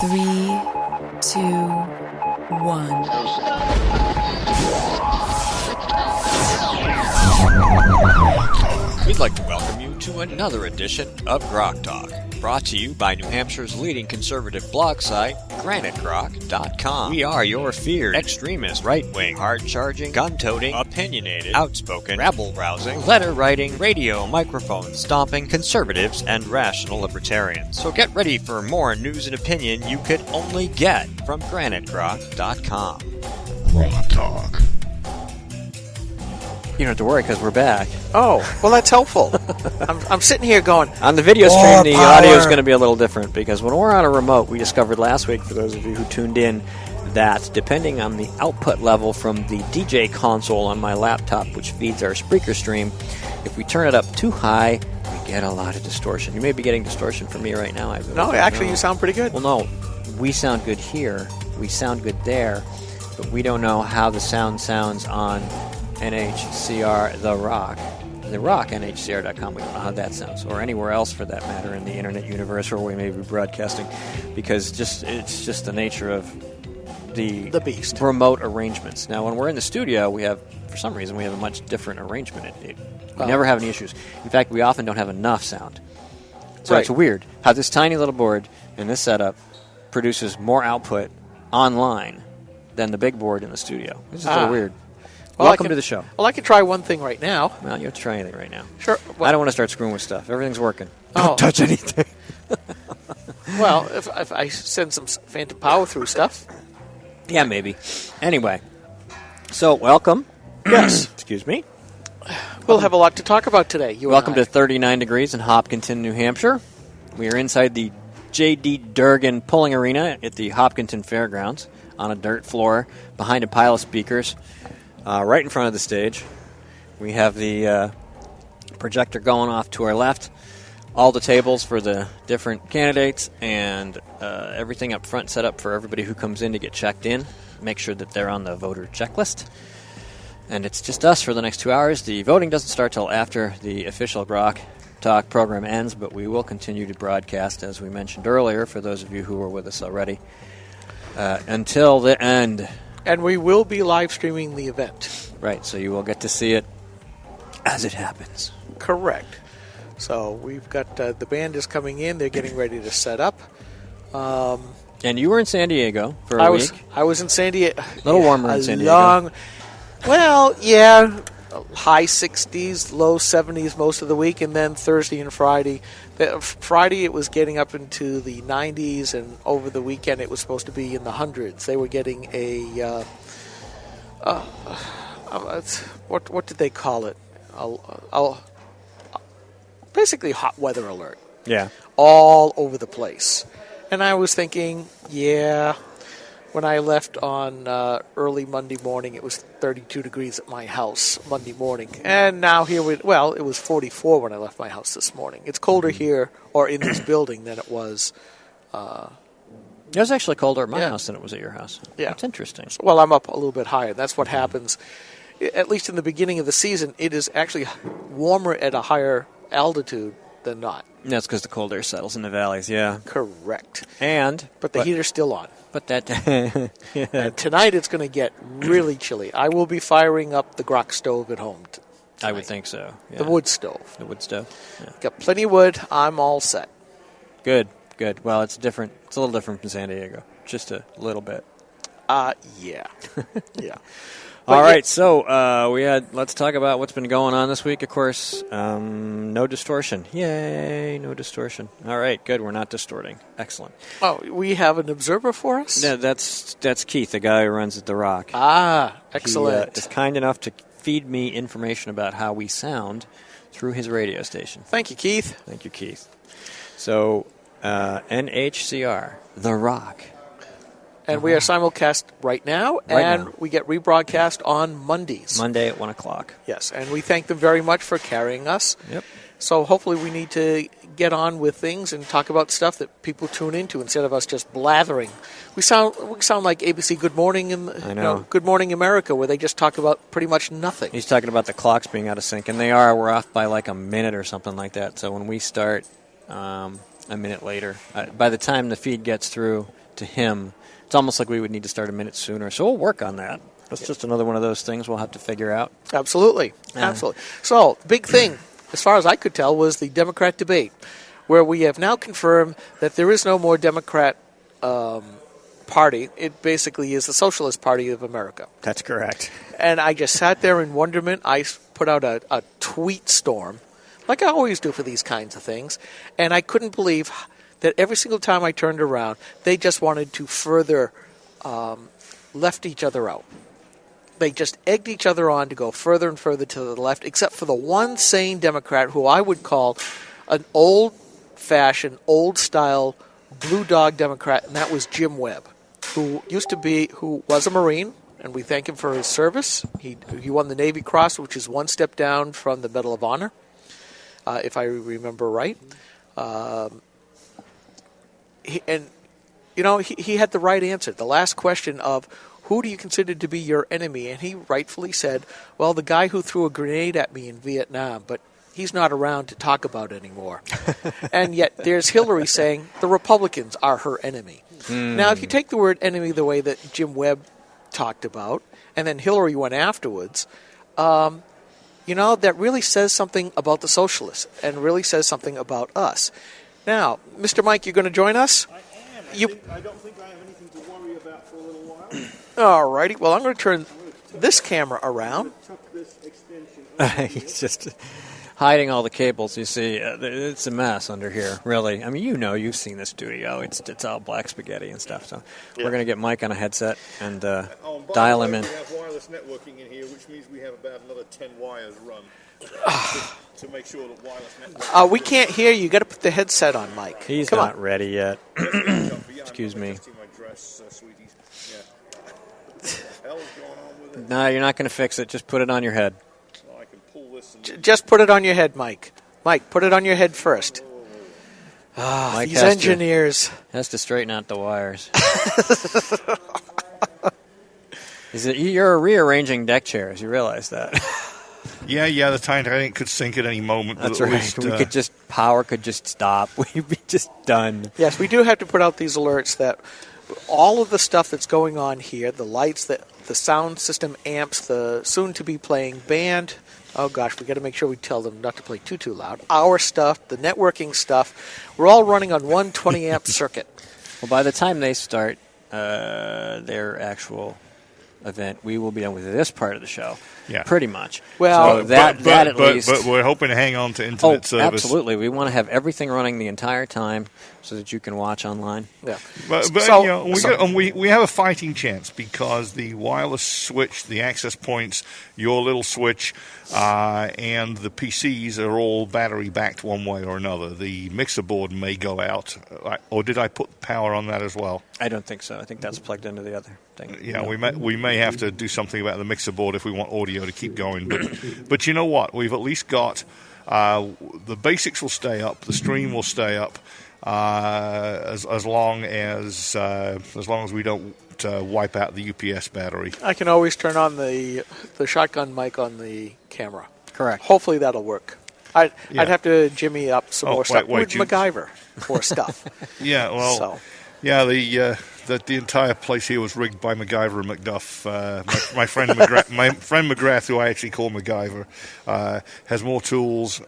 Three, two, one. We'd like to welcome you to another edition of Grok Talk, brought to you by New Hampshire's leading conservative blog site, GraniteGrok.com. We are your feared extremist, right-wing, hard-charging, gun-toting, opinionated, outspoken, rabble-rousing, letter-writing, radio microphone stomping conservatives and rational libertarians. So get ready for more news and opinion you could only get from GraniteGrok.com. Grok Talk. You don't have to worry because we're back. Oh, well, that's helpful. I'm sitting here going... On the video stream, the audio is going to be a little different because when we're on a remote, we discovered last week, for those of you who tuned in, that depending on the output level from the DJ console on my laptop, which feeds our Spreaker stream, if we turn it up too high, we get a lot of distortion. You may be getting distortion from me right now. No, actually, you sound pretty good. Well, no. We sound good here. We sound good there. But we don't know how the sound sounds on NHCR The Rock, NHCR.com. We don't know how that sounds, or anywhere else for that matter in the internet universe where we may be broadcasting, because it's just the nature of the beast. Remote arrangements. Now, when we're in the studio, for some reason, we have a much different arrangement. We never have any issues. In fact, we often don't have enough sound. So Right. It's weird how this tiny little board in this setup produces more output online than the big board in the studio. This is a little weird. Well, Welcome to the show. Well, I can try one thing right now. Well, you have to try anything right now. Sure. I don't want to start screwing with stuff. Everything's working. Oh. Don't touch anything. Well, if I send some phantom power through stuff. Yeah, maybe. Anyway, so welcome. Yes. Excuse me. We'll have a lot to talk about today. Welcome to 39 degrees in Hopkinton, New Hampshire. We are inside the J.D. Durgan Pulling Arena at the Hopkinton Fairgrounds on a dirt floor behind a pile of speakers. Right in front of the stage, we have the projector going off to our left, all the tables for the different candidates, and everything up front set up for everybody who comes in to get checked in, make sure that they're on the voter checklist. And it's just us for the next 2 hours. The voting doesn't start till after the official Grok Talk program ends, but we will continue to broadcast, as we mentioned earlier, for those of you who were with us already, until the end. And we will be live streaming the event. Right, so you will get to see it as it happens. Correct. So we've got the band is coming in. They're getting ready to set up. And you were in San Diego for a week. I was in San Diego. A little warmer in San Diego. Well, yeah. High 60s, low 70s most of the week, and then Thursday and Friday. Friday it was getting up into the 90s, and over the weekend it was supposed to be in the hundreds. They were getting a what did they call it? Basically hot weather alert. Yeah. All over the place. And I was thinking, yeah. When I left on early Monday morning, it was 32 degrees at my house Monday morning. And now it was 44 when I left my house this morning. It's colder here, or in this building, than it was. It was actually colder at my house than it was at your house. Yeah. That's interesting. Well, I'm up a little bit higher. That's what happens. At least in the beginning of the season, it is actually warmer at a higher altitude than not. And that's because the cold air settles in the valleys, yeah. Correct. But the heater's still on. But that... And tonight it's going to get really chilly. I will be firing up the Grok stove at home tonight. I would think so. Yeah. The wood stove. The wood stove. Yeah. Got plenty of wood. I'm all set. Good. Well, it's different. It's a little different from San Diego. Just a little bit. Yeah. Yeah. All right, so let's talk about what's been going on this week. Of course, no distortion. Yay, no distortion. All right, good. We're not distorting. Excellent. Oh, we have an observer for us? Yeah, that's Keith, the guy who runs The Rock. Excellent. He is kind enough to feed me information about how we sound through his radio station. Thank you, Keith. Thank you, Keith. So, NHCR, The Rock. And we are simulcast right now, we get rebroadcast on Mondays. Monday at 1 o'clock. Yes, and we thank them very much for carrying us. Yep. So hopefully we need to get on with things and talk about stuff that people tune into instead of us just blathering. We sound like ABC Good Morning Good Morning America, where they just talk about pretty much nothing. He's talking about the clocks being out of sync, and they are. We're off by like a minute or something like that. So when we start a minute later, by the time the feed gets through to him. It's almost like we would need to start a minute sooner. So we'll work on that. That's just another one of those things we'll have to figure out. Absolutely. Absolutely. So, big thing, as far as I could tell, was the Democrat debate, where we have now confirmed that there is no more Democrat party. It basically is the Socialist Party of America. That's correct. And I just sat there in wonderment. I put out a tweet storm, like I always do for these kinds of things, and I couldn't believe that every single time I turned around, they just wanted to further left each other out. They just egged each other on to go further and further to the left, except for the one sane Democrat who I would call an old-fashioned, old-style blue dog Democrat, and that was Jim Webb, who was a Marine, and we thank him for his service. He won the Navy Cross, which is one step down from the Medal of Honor, if I remember right. He had the right answer. The last question of, who do you consider to be your enemy? And he rightfully said, well, the guy who threw a grenade at me in Vietnam, but he's not around to talk about it anymore. And yet there's Hillary saying the Republicans are her enemy. Now, if you take the word enemy the way that Jim Webb talked about, and then Hillary went afterwards, that really says something about the socialists and really says something about us. Now, Mr. Mike, you're going to join us? I am. I don't think I have anything to worry about for a little while. All righty. Well, I'm going to turn this camera around. Tuck this extension. He's just hiding all the cables. You see, it's a mess under here, really. I mean, you've seen the studio. It's all black spaghetti and stuff. So we're going to get Mike on a headset and dial him in. We have wireless networking in here, which means we have about another 10 wires run to make sure that wireless networking... We can't hear you. You got to put the headset on, Mike. He's Come not on. ready yet. Excuse me. My dress, sweeties. Yeah. What the hell is going on with it? No, you're not going to fix it. Just put it on your head. I can pull this and... Just put it on your head, Mike. Mike, put it on your head first. Mike These engineers. Has to straighten out the wires. You're rearranging deck chairs. You realize that? Yeah, the Titanic could sink at any moment. That's but at right. least, Power could just stop. We'd be just done. Yes, we do have to put out these alerts that all of the stuff that's going on here, the lights, the sound system amps, the soon-to-be playing band, oh gosh, we got to make sure we tell them not to play too loud. Our stuff, the networking stuff, we're all running on one 20-amp circuit. Well, by the time they start their actual event, we will be done with this part of the show. Yeah. Pretty much. Well, so that at least. But we're hoping to hang on to internet service. Absolutely. We want to have everything running the entire time so that you can watch online. Yeah. But we have a fighting chance because the wireless switch, the access points, your little switch, and the PCs are all battery-backed one way or another. The mixer board may go out. Or did I put power on that as well? I don't think so. I think that's plugged into the other thing. Yeah, we may have to do something about the mixer board if we want audio to keep going. But you know what? We've at least got the basics will stay up, the stream will stay up as long as we don't wipe out the UPS battery. I can always turn on the shotgun mic on the camera. Correct. Hopefully that'll work. I'd have to jimmy up some more stuff with you- MacGyver for stuff. Yeah, well, So. yeah, the entire place here was rigged by MacGyver and Macduff. My friend McGrath, who I actually call MacGyver, has more tools.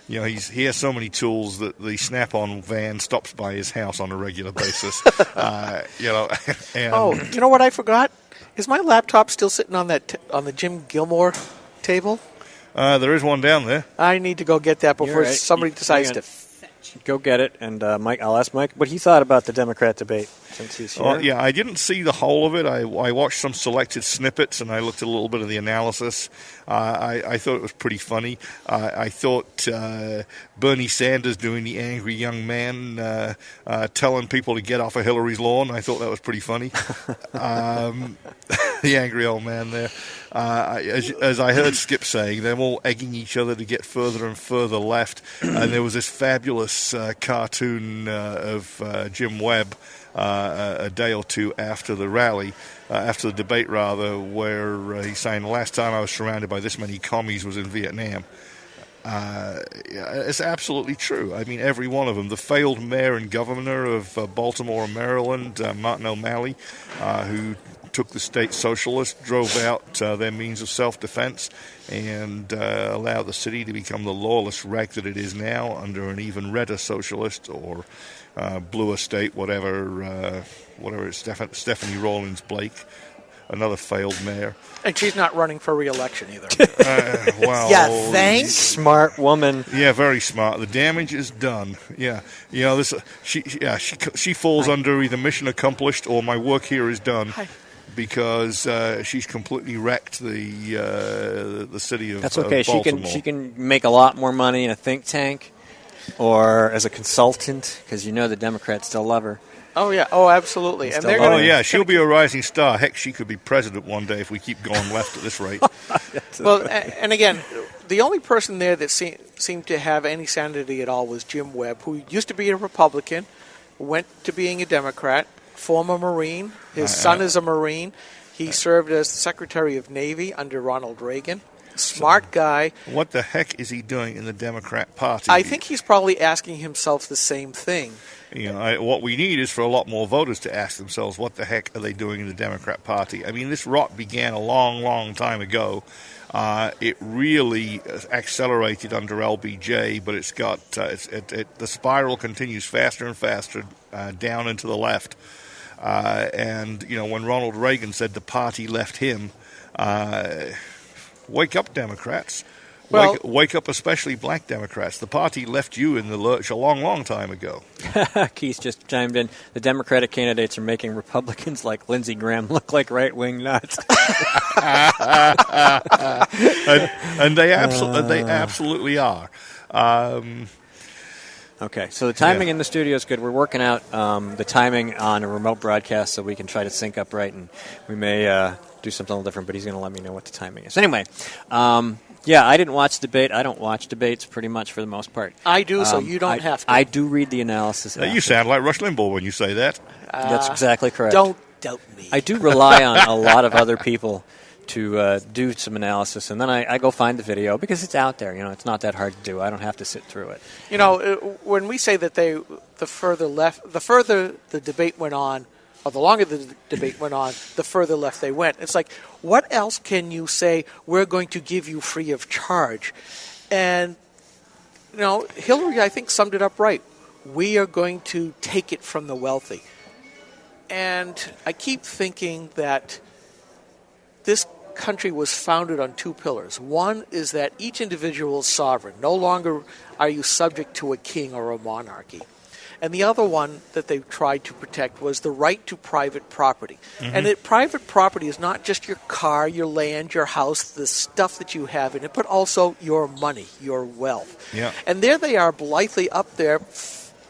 He has so many tools that the Snap-on van stops by his house on a regular basis. And, You know what I forgot? Is my laptop still sitting on on the Jim Gilmore table? there is one down there. I need to go get that before You're right. somebody decides Hang to. on. Go get it, and Mike. I'll ask Mike what he thought about the Democrat debate since he's here. Yeah, I didn't see the whole of it. I watched some selected snippets, and I looked at a little bit of the analysis. I thought it was pretty funny. I thought Bernie Sanders doing the angry young man telling people to get off of Hillary's lawn, I thought that was pretty funny. The angry old man there. As I heard Skip saying, they're all egging each other to get further and further left. And there was this fabulous cartoon of Jim Webb a day or two after the rally, after the debate rather, where he's saying, the last time I was surrounded by this many commies was in Vietnam. It's absolutely true. I mean, every one of them. The failed mayor and governor of Baltimore, Maryland, Martin O'Malley, who took the state socialist, drove out their means of self-defense, and allowed the city to become the lawless wreck that it is now under an even redder socialist or bluer state, whatever it's Stephanie Rawlins Blake, another failed mayor. And she's not running for re-election either. Well, Yeah, thanks. Smart woman. Yeah, very smart. The damage is done. Yeah, this she falls under either mission accomplished or my work here is done, because she's completely wrecked the city of That's okay. Baltimore. She can make a lot more money in a think tank or as a consultant, because the Democrats still love her. Oh yeah, oh absolutely. And they're Oh gonna, yeah, she'll be a rising star. Heck, she could be president one day if we keep going left at this rate. Well, and again, the only person there that seemed to have any sanity at all was Jim Webb, who used to be a Republican, went to being a Democrat, former Marine. His son is a Marine. He served as the Secretary of Navy under Ronald Reagan. Smart guy. What the heck is he doing in the Democrat Party? I think he's probably asking himself the same thing. What we need is for a lot more voters to ask themselves, what the heck are they doing in the Democrat Party? I mean, this rot began a long, long time ago. It really accelerated under LBJ, but it's got the spiral continues faster and faster down and to the left. And when Ronald Reagan said the party left him, wake up, Democrats. Well, wake up, especially black Democrats. The party left you in the lurch a long, long time ago. Keith just chimed in. The Democratic candidates are making Republicans like Lindsey Graham look like right-wing nuts. and they absolutely are. Okay, so the timing in the studio is good. We're working out the timing on a remote broadcast so we can try to sync up right, and we may do something a little different, but he's going to let me know what the timing is. Anyway, I didn't watch the debate. I don't watch debates pretty much for the most part. I do, so you don't have to. I do read the analysis. You sound like Rush Limbaugh when you say that. That's exactly correct. Don't doubt me. I do rely on a lot of other people to do some analysis, and then I go find the video because it's out there. It's not that hard to do. I don't have to sit through it. When we say that the further the debate went on, or the longer the debate went on, the further left they went. It's like, what else can you say? We're going to give you free of charge, and Hillary, I think, summed it up right. We are going to take it from the wealthy, and I keep thinking that this country was founded on two pillars. One is that each individual is sovereign. No longer are you subject to a king or a monarchy. And the other one that they tried to protect was the right to private property. Mm-hmm. And private property is not just your car, your land, your house, the stuff that you have in it, but also your money, your wealth. Yeah. And there they are blithely up there.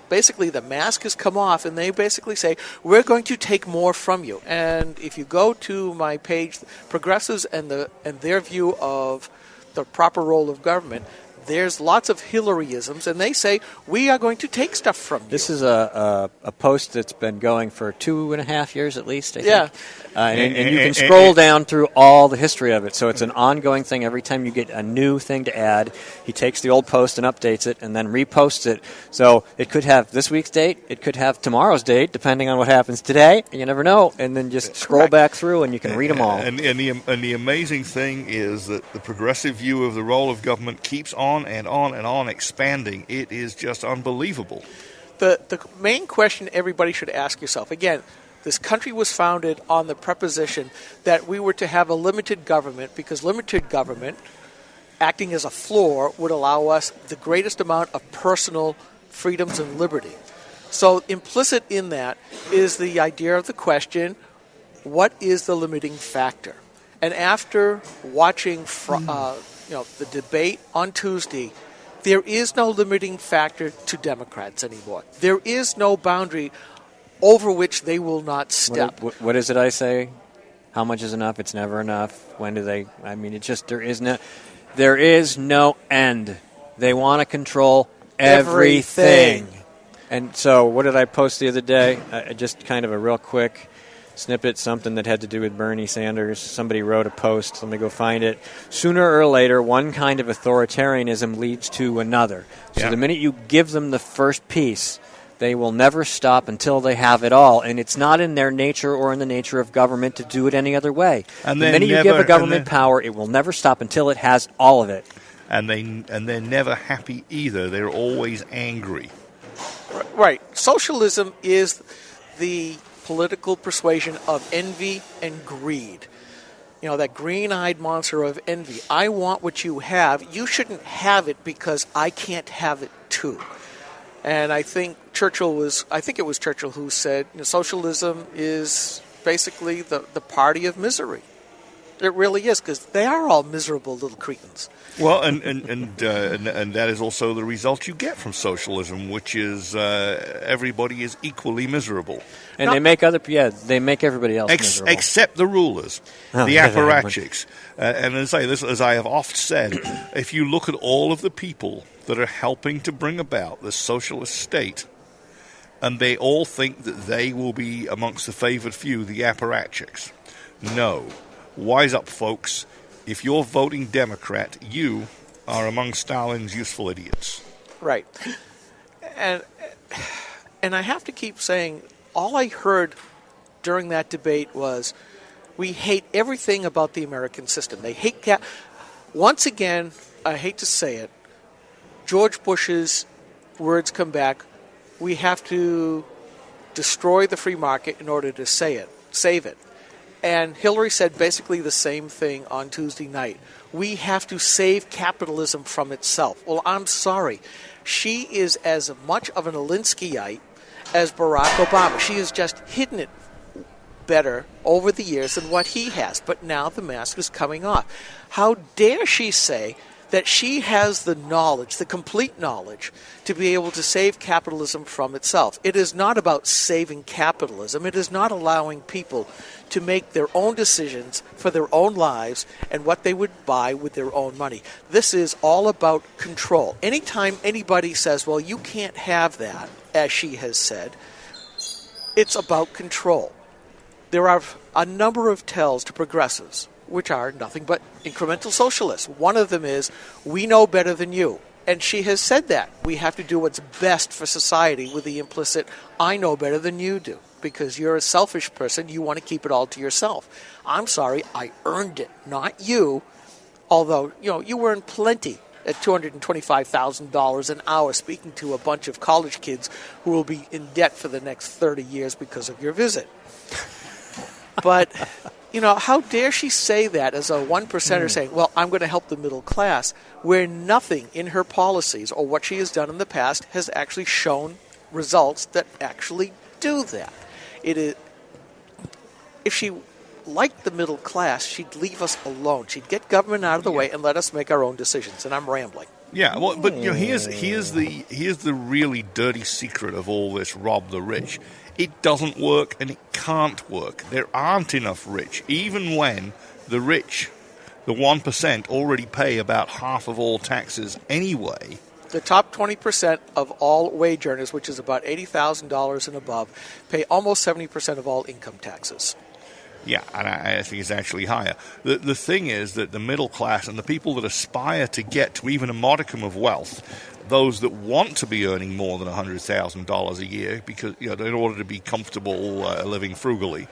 Basically, the mask has come off, and they basically say, we're going to take more from you. And if you go to my page, Progressives and their view of the proper role of government, there's lots of Hillaryisms, and they say, we are going to take stuff from you. This is a post that's been going for 2.5 years at least, I think. Yeah. And you can scroll down through all the history of it. So it's an ongoing thing. Every time you get a new thing to add, he takes the old post and updates it and then reposts it. So it could have this week's date. It could have tomorrow's date, depending on what happens today. You never know. And then just scroll back through and you can read them all. And the amazing thing is that the progressive view of the role of government keeps on and on and on expanding. It is just unbelievable. The main question everybody should ask yourself, again, this country was founded on the preposition that we were to have a limited government because limited government, acting as a floor, would allow us the greatest amount of personal freedoms and liberty. So implicit in that is the idea of the question, what is the limiting factor? And after watching the debate on Tuesday, there is no limiting factor to Democrats anymore. There is no boundary over which they will not step. What is it I say? How much is enough? It's never enough. When do they? I mean, it's just there is no end. They want to control everything. And so what did I post the other day? Just kind of a real quick snippet, something that had to do with Bernie Sanders. Somebody wrote a post. Let me go find it. Sooner or later, one kind of authoritarianism leads to another. So the minute you give them the first piece, they will never stop until they have it all. And it's not in their nature or in the nature of government to do it any other way. And the minute you give a government power, it will never stop until it has all of it. And they're never happy either. They're always angry. Right. Socialism is the political persuasion of envy and greed. You know, that green-eyed monster of envy. I want what you have. You shouldn't have it because I can't have it too. And I think it was Churchill who said, socialism is basically the party of misery. It really is, because they are all miserable little cretins. Well, and that is also the result you get from socialism, which is everybody is equally miserable. And they make everybody else miserable. Except the rulers, the apparatchiks. And as I have oft said, if you look at all of the people that are helping to bring about the socialist state, and they all think that they will be amongst the favored few, the apparatchiks. No. Wise up, folks. If you're voting Democrat, you are among Stalin's useful idiots. Right. And I have to keep saying, all I heard during that debate was, we hate everything about the American system. They hate once again, I hate to say it, George Bush's words come back, we have to destroy the free market in order to save it. And Hillary said basically the same thing on Tuesday night. We have to save capitalism from itself. Well, I'm sorry. She is as much of an Alinskyite as Barack Obama. She has just hidden it better over the years than what he has. But now the mask is coming off. How dare she say that she has the knowledge, the complete knowledge, to be able to save capitalism from itself. It is not about saving capitalism. It is not allowing people to make their own decisions for their own lives and what they would buy with their own money. This is all about control. Anytime anybody says, well, you can't have that, as she has said, it's about control. There are a number of tells to progressives, which are nothing but incremental socialists. One of them is, we know better than you. And she has said that. We have to do what's best for society with the implicit, I know better than you do. Because you're a selfish person, you want to keep it all to yourself. I'm sorry, I earned it, not you. Although, you earn plenty at $225,000 an hour speaking to a bunch of college kids who will be in debt for the next 30 years because of your visit. But, how dare she say that as a one-percenter saying, well, I'm going to help the middle class, where nothing in her policies or what she has done in the past has actually shown results that actually do that. It is, if she liked the middle class, she'd leave us alone. She'd get government out of the way and let us make our own decisions. And I'm rambling. Yeah, well, but here's the really dirty secret of all this rob the rich. It doesn't work and it can't work. There aren't enough rich, even when the rich, the 1%, already pay about half of all taxes anyway. The top 20% of all wage earners, which is about $80,000 and above, pay almost 70% of all income taxes. Yeah, and I think it's actually higher. The thing is that the middle class and the people that aspire to get to even a modicum of wealth, those that want to be earning more than $100,000 a year, because in order to be comfortable living frugally,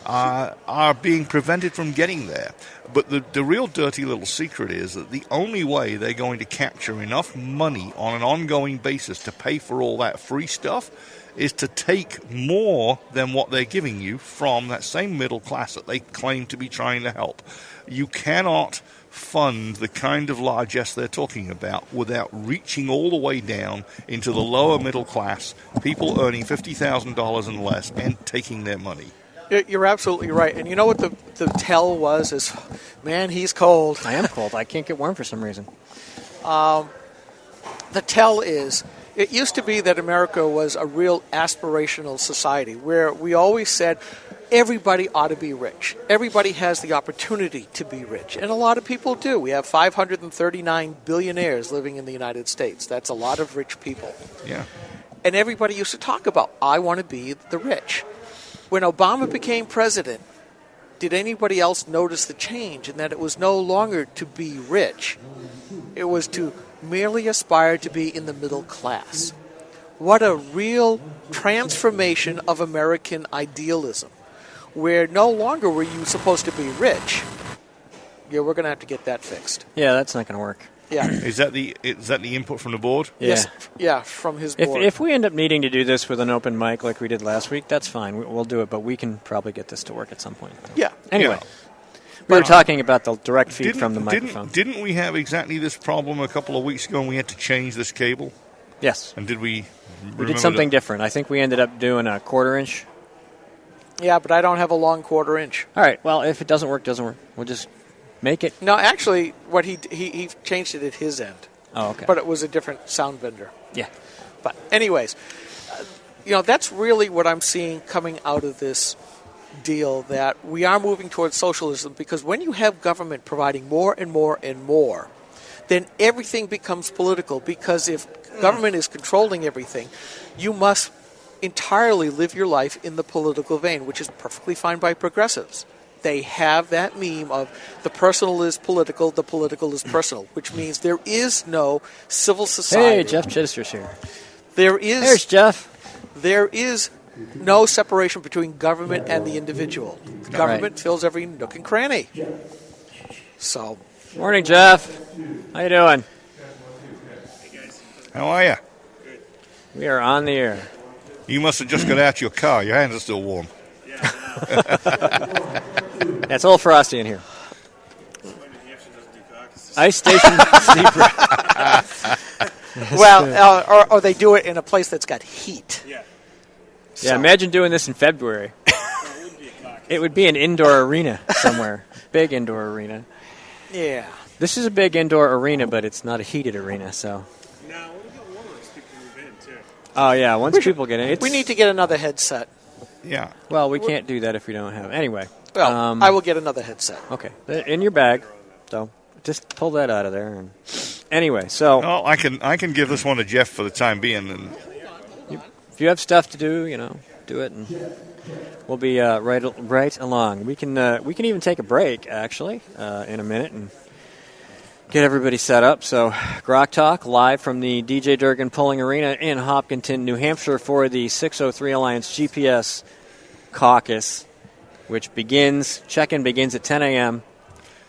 are being prevented from getting there. But the real dirty little secret is that the only way they're going to capture enough money on an ongoing basis to pay for all that free stuff is to take more than what they're giving you from that same middle class that they claim to be trying to help. You cannot fund the kind of largesse they're talking about without reaching all the way down into the lower middle class, people earning $50,000 and less, and taking their money. You're absolutely right. And you know what the tell was? Is, man, he's cold. I am cold. I can't get warm for some reason. The tell is, it used to be that America was a real aspirational society where we always said everybody ought to be rich. Everybody has the opportunity to be rich. And a lot of people do. We have 539 billionaires living in the United States. That's a lot of rich people. Yeah. And everybody used to talk about, I want to be the rich. when Obama became president, did anybody else notice the change in that it was no longer to be rich? It was to merely aspire to be in the middle class. What a real transformation of American idealism, where no longer were you supposed to be rich. Yeah, we're going to have to get that fixed. Yeah, that's not going to work. Yeah. Is that the input from the board? Yes. Yeah, from his board. If we end up needing to do this with an open mic like we did last week, that's fine. We'll do it, but we can probably get this to work at some point. Yeah. Anyway, Yeah. we were talking about the direct feed from the microphone. Didn't we have exactly this problem a couple of weeks ago and we had to change this cable? Yes. And did we We did something different. I think we ended up doing a 1/4 inch. Yeah, but I don't have a long 1/4 inch. All right. Well, if it doesn't work, doesn't work. We'll just make it. No, actually, what he changed it at his end. Oh, okay. But it was a different sound vendor. Yeah. But anyways, that's really what I'm seeing coming out of this deal, that we are moving towards socialism, because when you have government providing more and more and more, then everything becomes political, because if government is controlling everything, you must entirely live your life in the political vein, which is perfectly fine by progressives. They have that meme of the personal is political, the political is personal, which means there is no civil society. Hey, Jeff Chichester's here. There's Jeff. There is no separation between government and the individual. Government fills every nook and cranny. So, Morning, Jeff. How you doing? How are you? We are on the air. You must have just got out your car. Your hands are still warm. It's a little frosty in here. Ice Station Zebra. well, or they do it in a place that's got heat. Yeah, imagine doing this in February. It would be an indoor arena somewhere. Big indoor arena. Yeah. This is a big indoor arena, but it's not a heated arena, so. No, we'll get warmer once people move in, too. Oh, yeah, once people get in. We need to get another headset. Yeah. Well, we can't do that if we don't have. Anyway. Well, I will get another headset. Okay. In your bag, so just pull that out of there. And anyway, so. Oh, I can give this one to Jeff for the time being. And if you have stuff to do, do it, and we'll be right along. We can even take a break, actually, in a minute and get everybody set up. So, Grok Talk live from the DJ Durgan Pulling Arena in Hopkinton, New Hampshire, for the 603 Alliance GPS Caucus, which check-in begins at 10 a.m.,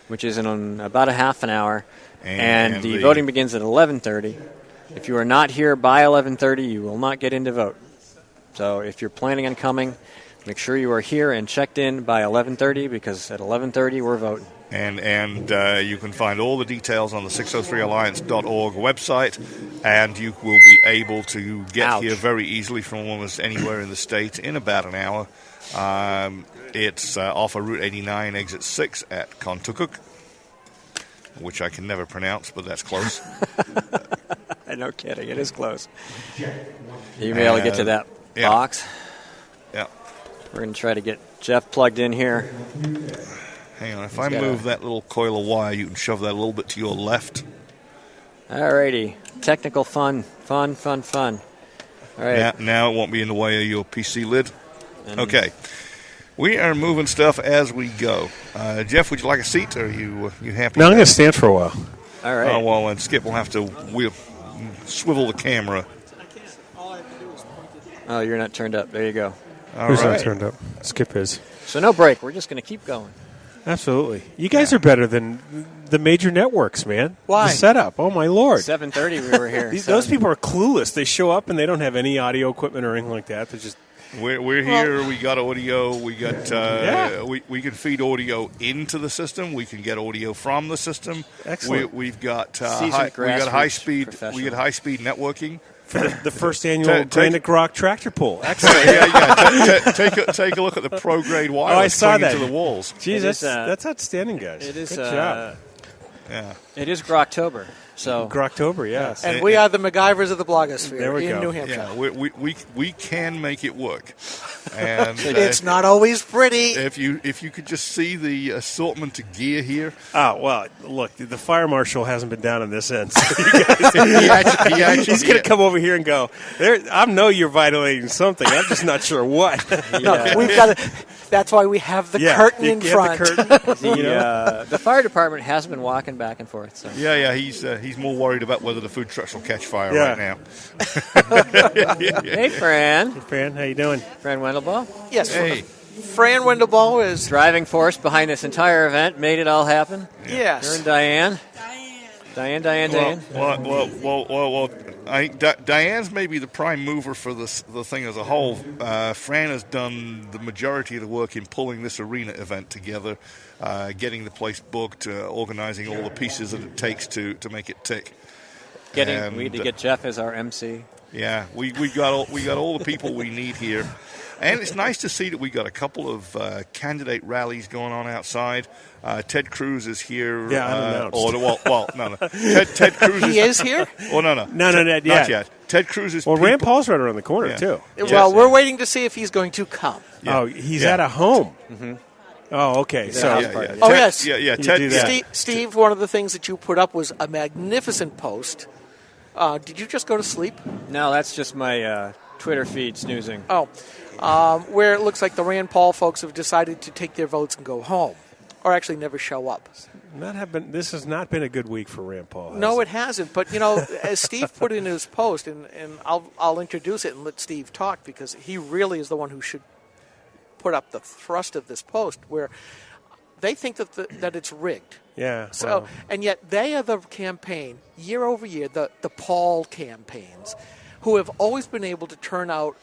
which is in about a half an hour, and the voting begins at 11:30. If you are not here by 11:30, you will not get in to vote. So if you're planning on coming, make sure you are here and checked in by 11:30, because at 11:30 we're voting. And you can find all the details on the 603alliance.org website, and you will be able to get here very easily from almost anywhere in the state in about an hour. It's off of Route 89, exit 6 at Contoocook, which I can never pronounce, but that's close. No kidding, it is close. You may be able to get to that box. Yeah. We're going to try to get Jeff plugged in here. Hang on, if I move that little coil of wire, you can shove that a little bit to your left. Alrighty. Technical fun. All right. Now it won't be in the way of your PC lid. Okay. We are moving stuff as we go. Jeff, would you like a seat, or are you happy? No, I'm going to stand for a while. All right. Oh, well, and Skip will have to swivel the camera. Oh, you're not turned up. There you go. Who's not turned up? Skip is. So no break. We're just going to keep going. Absolutely. You guys are better than the major networks, man. Why? The setup. Oh, my Lord. 7:30 we were here. Those people are clueless. They show up and they don't have any audio equipment or anything like that. They're just... We're here. We got audio. We got we can feed audio into the system. We can get audio from the system. Excellent. We've got high speed networking for the first annual Granite Grok tractor pull. Excellent. Take a look at the pro grade wireless I saw that into the walls. Jesus, that's outstanding, guys. It is. Good job. Yeah. It is Grocktober, so Grocktober, yes. And we are the MacGyvers of the blogosphere There we in go. New Hampshire. Yeah, we can make it work. And It's not always pretty. if you could just see the assortment of gear here. Oh, well, look, the fire marshal hasn't been down on this end. So he's going to come over here and go, I know you're violating something. I'm just not sure what. No, we've got to. That's why we have the curtain in front. the fire department has been walking back and forth. So. Yeah, he's more worried about whether the food trucks will catch fire Yeah. right now. Hey, Fran. Fran, how you doing? Fran Wendelbaugh. Yes, Hey, Fran Wendelbaugh is. Driving force behind this entire event, made it all happen. Her Yes. and Diane. Diane. well, Diane's maybe the prime mover for the thing as a whole. Fran has done the majority of the work in pulling this arena event together, getting the place booked, organizing all the pieces that it takes to make it tick. We had to get Jeff as our MC. Yeah, we got all the people we need here, and it's nice to see that we got a couple of candidate rallies going on outside. Ted Cruz is here. Yeah, unannounced. No. Ted Cruz He is here? Oh, no. Not yet. Ted Cruz is. Well, Rand Paul's right around the corner, Yeah. too. Well, we're waiting to see if he's going to come. Yeah. Oh, he's Yeah. at a home. Mm-hmm. Oh, okay. So, Yeah. Oh, yes. Yeah. do Ted. that. Steve, one of the things that you put up was a magnificent post. Did you just go to sleep? No, that's just my Twitter feed snoozing. Oh, where it looks like the Rand Paul folks have decided to take their votes and go home, or actually never show up. This has not been a good week for Rand Paul. No, it hasn't. But as Steve put in his post, and I'll introduce it and let Steve talk because he really is the one who should put up the thrust of this post, where they think that it's rigged. Yeah. So, well, and yet they are the campaign, year over year, the Paul campaigns, who have always been able to turn out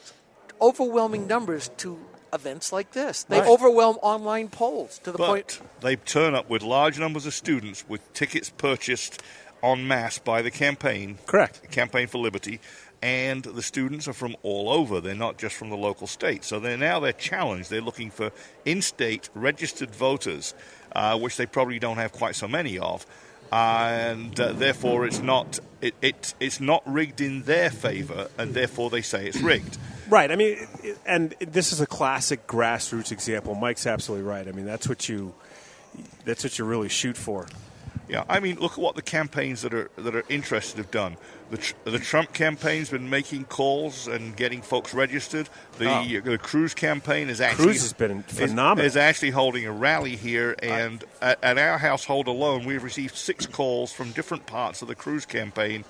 overwhelming numbers to events like this. They overwhelm online polls to the point. They turn up with large numbers of students with tickets purchased en masse by the campaign. Correct. Campaign for Liberty. And the students are from all over. They're not just from the local state. So they're challenged. They're looking for in-state registered voters, which they probably don't have quite so many of. And therefore it's not rigged in their favor, and therefore they say it's rigged. right. I mean, and this is a classic grassroots example. Mike's absolutely right. I mean, that's what you really shoot for. Yeah, I mean, look at what the campaigns that are interested have done. The Trump campaign's been making calls and getting folks registered. The Cruz campaign is actually Cruz has been phenomenal. Is actually holding a rally here, and at our household alone, we've received 6 calls from different parts of the Cruz campaign,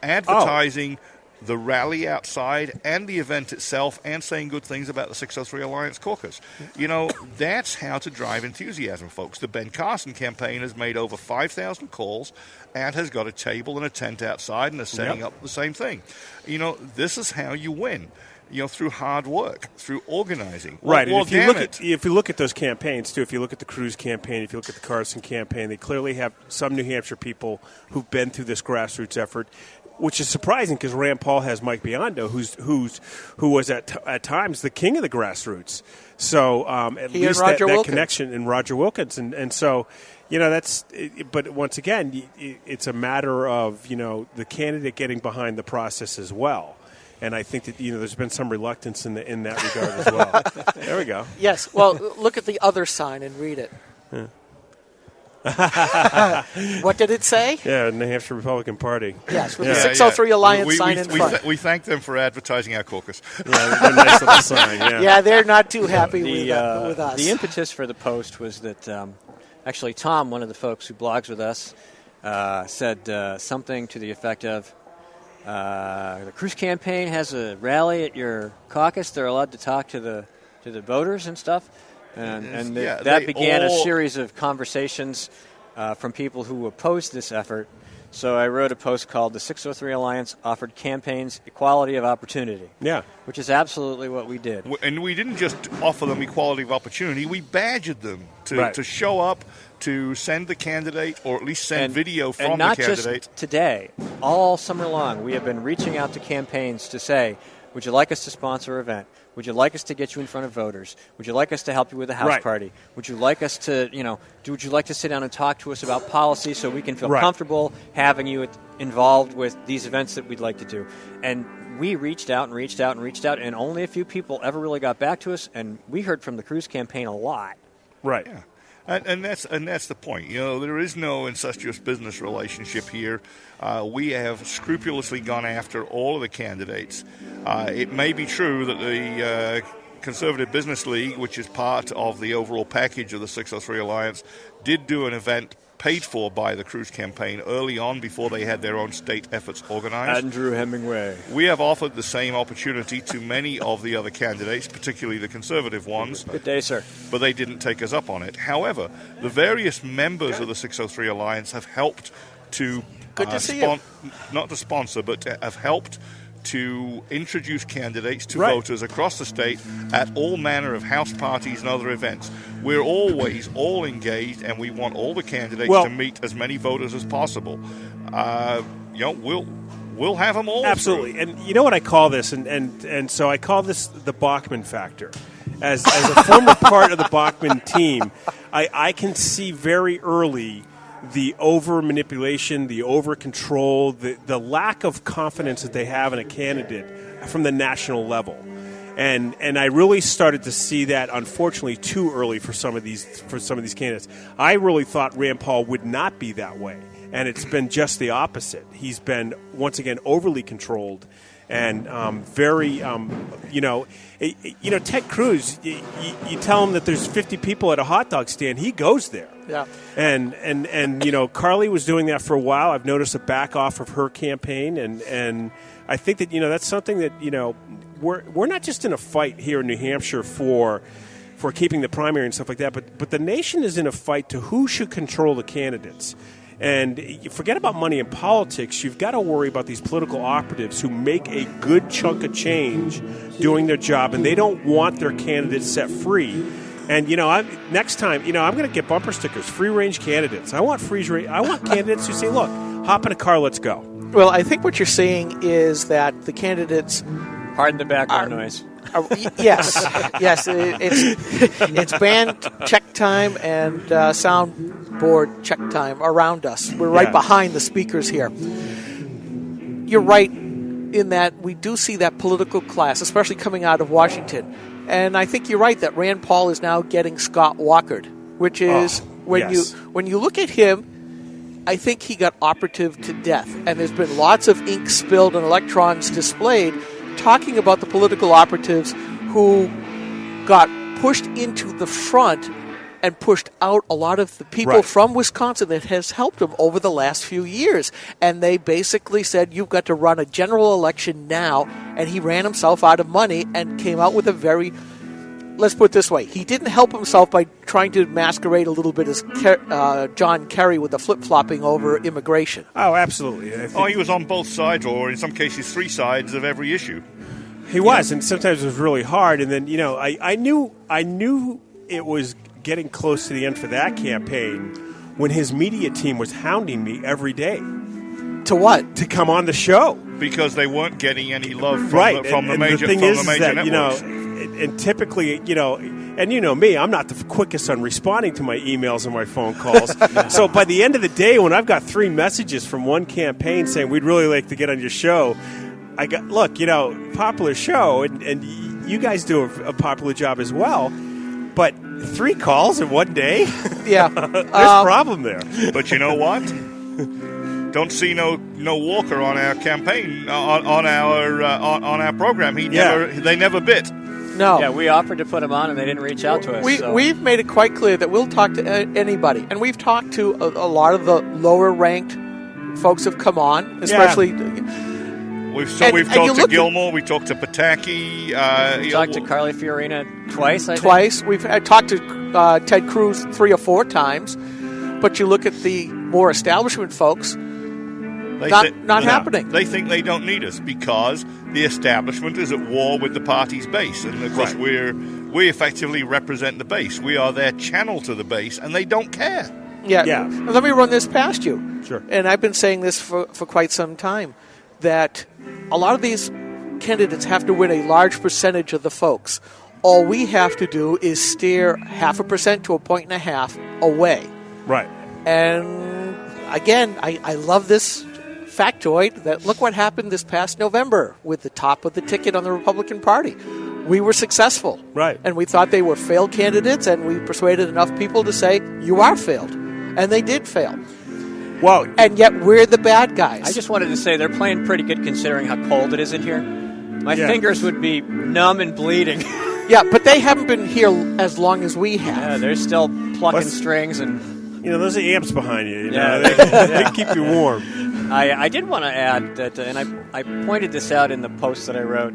advertising the rally outside and the event itself, and saying good things about the 603 Alliance Caucus. You know, that's how to drive enthusiasm, folks. The Ben Carson campaign has made over 5,000 calls and has got a table and a tent outside and is setting up the same thing. You know, this is how you win. You know, through hard work, through organizing. Right. Well, And if you look at those campaigns, too, if you look at the Cruz campaign, if you look at the Carson campaign, they clearly have some New Hampshire people who've been through this grassroots effort, which is surprising because Rand Paul has Mike Biondo, who was at times the king of the grassroots. So at least that connection, and Roger Wilkins, and so that's. But once again, it's a matter of the candidate getting behind the process as well. And I think that there's been some reluctance in that regard as well. There we go. Yes. Well, look at the other sign and read it. Yeah. What did it say? Yeah, New Hampshire Republican Party. Yes, with the 603 Alliance sign in front. We thank them for advertising our caucus. Yeah, a nice little sign. Yeah, they're not too happy with us. The impetus for the post was that actually Tom, one of the folks who blogs with us, said something to the effect of, the Cruz campaign has a rally at your caucus. They're allowed to talk to the voters and stuff. And that began a series of conversations from people who opposed this effort. So I wrote a post called "The 603 Alliance Offered Campaigns Equality of Opportunity." Yeah, which is absolutely what we did. And we didn't just offer them equality of opportunity; we badgered them to show up, to send the candidate, or at least send video from the candidate. And not just today. All summer long, we have been reaching out to campaigns to say, "Would you like us to sponsor an event? Would you like us to get you in front of voters? Would you like us to help you with a house party? Would you like us to, would you like to sit down and talk to us about policy so we can feel comfortable having you involved with these events that we'd like to do? And we reached out, and only a few people ever really got back to us, and we heard from the Cruz campaign a lot. Right. Yeah. And that's the point. There is no incestuous business relationship here. We have scrupulously gone after all of the candidates. It may be true that the Conservative Business League, which is part of the overall package of the 603 Alliance, did do an event paid for by the Cruz campaign early on before they had their own state efforts organized. Andrew Hemingway. We have offered the same opportunity to many of the other candidates, particularly the conservative ones. Good day, sir. But they didn't take us up on it. However, the various members of the 603 Alliance have helped to, not to sponsor, but have helped to introduce candidates to voters across the state at all manner of house parties and other events. We're always all engaged, and we want all the candidates to meet as many voters as possible. We'll have them all. Absolutely. And you know what I call this? And so I call this the Bachman factor. As a former part of the Bachman team, I can see very early the over-manipulation, the over-control, the lack of confidence that they have in a candidate from the national level. And I really started to see that, unfortunately, too early for some of these candidates. I really thought Rand Paul would not be that way, and it's been just the opposite. He's been, once again, overly controlled and very, Ted Cruz, you tell him that there's 50 people at a hot dog stand, he goes there. Yeah. And Carly was doing that for a while. I've noticed a back off of her campaign, and I think that, that's something that, we're not just in a fight here in New Hampshire for keeping the primary and stuff like that, but the nation is in a fight to who should control the candidates. And you forget about money in politics. You've got to worry about these political operatives who make a good chunk of change doing their job, and they don't want their candidates set free. And next time, I'm going to get bumper stickers, free-range candidates. I want candidates who say, "Look, hop in a car, let's go." Well, I think what you're saying is that the candidates Pardon the background noise. Yes. It's band check time and soundboard check time around us. We're right behind the speakers here. You're right in that we do see that political class, especially coming out of Washington. And I think you're right that Rand Paul is now getting Scott Walkered, which is when you look at him, I think he got operative to death. And there's been lots of ink spilled and electrons displayed talking about the political operatives who got pushed into the front and pushed out a lot of the people from Wisconsin that has helped him over the last few years. And they basically said, you've got to run a general election now. And he ran himself out of money and came out with a very, let's put it this way, he didn't help himself by trying to masquerade a little bit as John Kerry with the flip-flopping over immigration. Oh, absolutely. He was on both sides, or in some cases 3 sides of every issue. He was, and sometimes it was really hard. And then, I knew it was getting close to the end for that campaign when his media team was hounding me every day. To what? To come on the show. Because they weren't getting any love from the major networks. And typically, and me, I'm not the quickest on responding to my emails and my phone calls. So by the end of the day, when I've got 3 messages from one campaign saying, we'd really like to get on your show, I got, look, popular show, and you guys do a popular job as well, but 3 calls in one day? Yeah. There's a problem there. But you know what? Don't see no Walker on our campaign, on our program. They never bit. No. Yeah, we offered to put him on, and they didn't reach out to us. We've made it quite clear that we'll talk to anybody. And we've talked to a lot of the lower-ranked folks have come on, especially... Yeah. We've talked to Gilmore. We talked to Pataki. We talked to Carly Fiorina twice, I think. Twice. We've talked to Ted Cruz 3 or 4 times. But you look at the more establishment folks, not happening. They think they don't need us because the establishment is at war with the party's base. And, of course, we effectively represent the base. We are their channel to the base, and they don't care. Yeah. Let me run this past you. Sure. And I've been saying this for quite some time, that a lot of these candidates have to win a large percentage of the folks. All we have to do is steer 0.5% to 1.5 away. Right. And again, I love this factoid that look what happened this past November with the top of the ticket on the Republican Party. We were successful. Right. And we thought they were failed candidates, and we persuaded enough people to say, you are failed. And they did fail. Well, And yet we're the bad guys. I just wanted to say they're playing pretty good considering how cold it is in here. My fingers would be numb and bleeding. Yeah, but they haven't been here as long as we have. Yeah, they're still plucking strings and those are amps behind you. Yeah. They keep you warm. I did want to add that, and I pointed this out in the post that I wrote,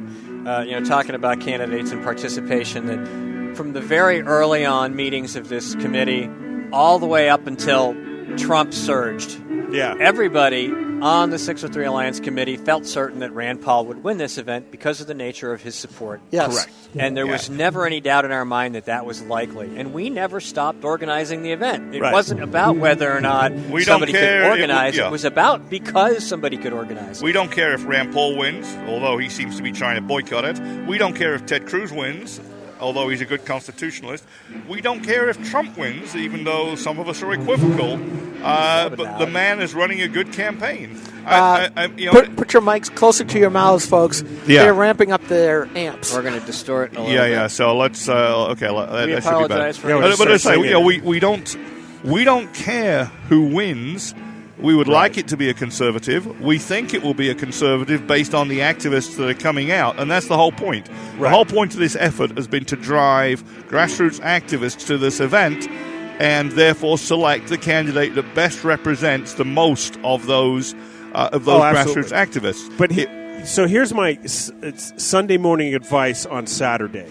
talking about candidates and participation, that from the very early on meetings of this committee all the way up until Trump surged, everybody on the 603 Alliance Committee felt certain that Rand Paul would win this event because of the nature of his support. Yes. Correct. And there was never any doubt in our mind that that was likely. And we never stopped organizing the event. It wasn't about whether or not somebody could organize. It was about because somebody could organize. We don't care if Rand Paul wins, although he seems to be trying to boycott it. We don't care if Ted Cruz wins, although he's a good constitutionalist. We don't care if Trump wins, even though some of us are equivocal. But the man is running a good campaign. Put your mics closer to your mouths, folks. Yeah. They're ramping up their amps. We're going to distort a little bit. Yeah. So let's. Okay, We that should be better. apologize for But let's say we don't care who wins. We would like it to be a conservative. We think it will be a conservative based on the activists that are coming out, and that's the whole point. The whole point of this effort has been to drive grassroots activists to this event and therefore select the candidate that best represents the most of those grassroots activists. But so here's my Sunday morning advice on Saturday.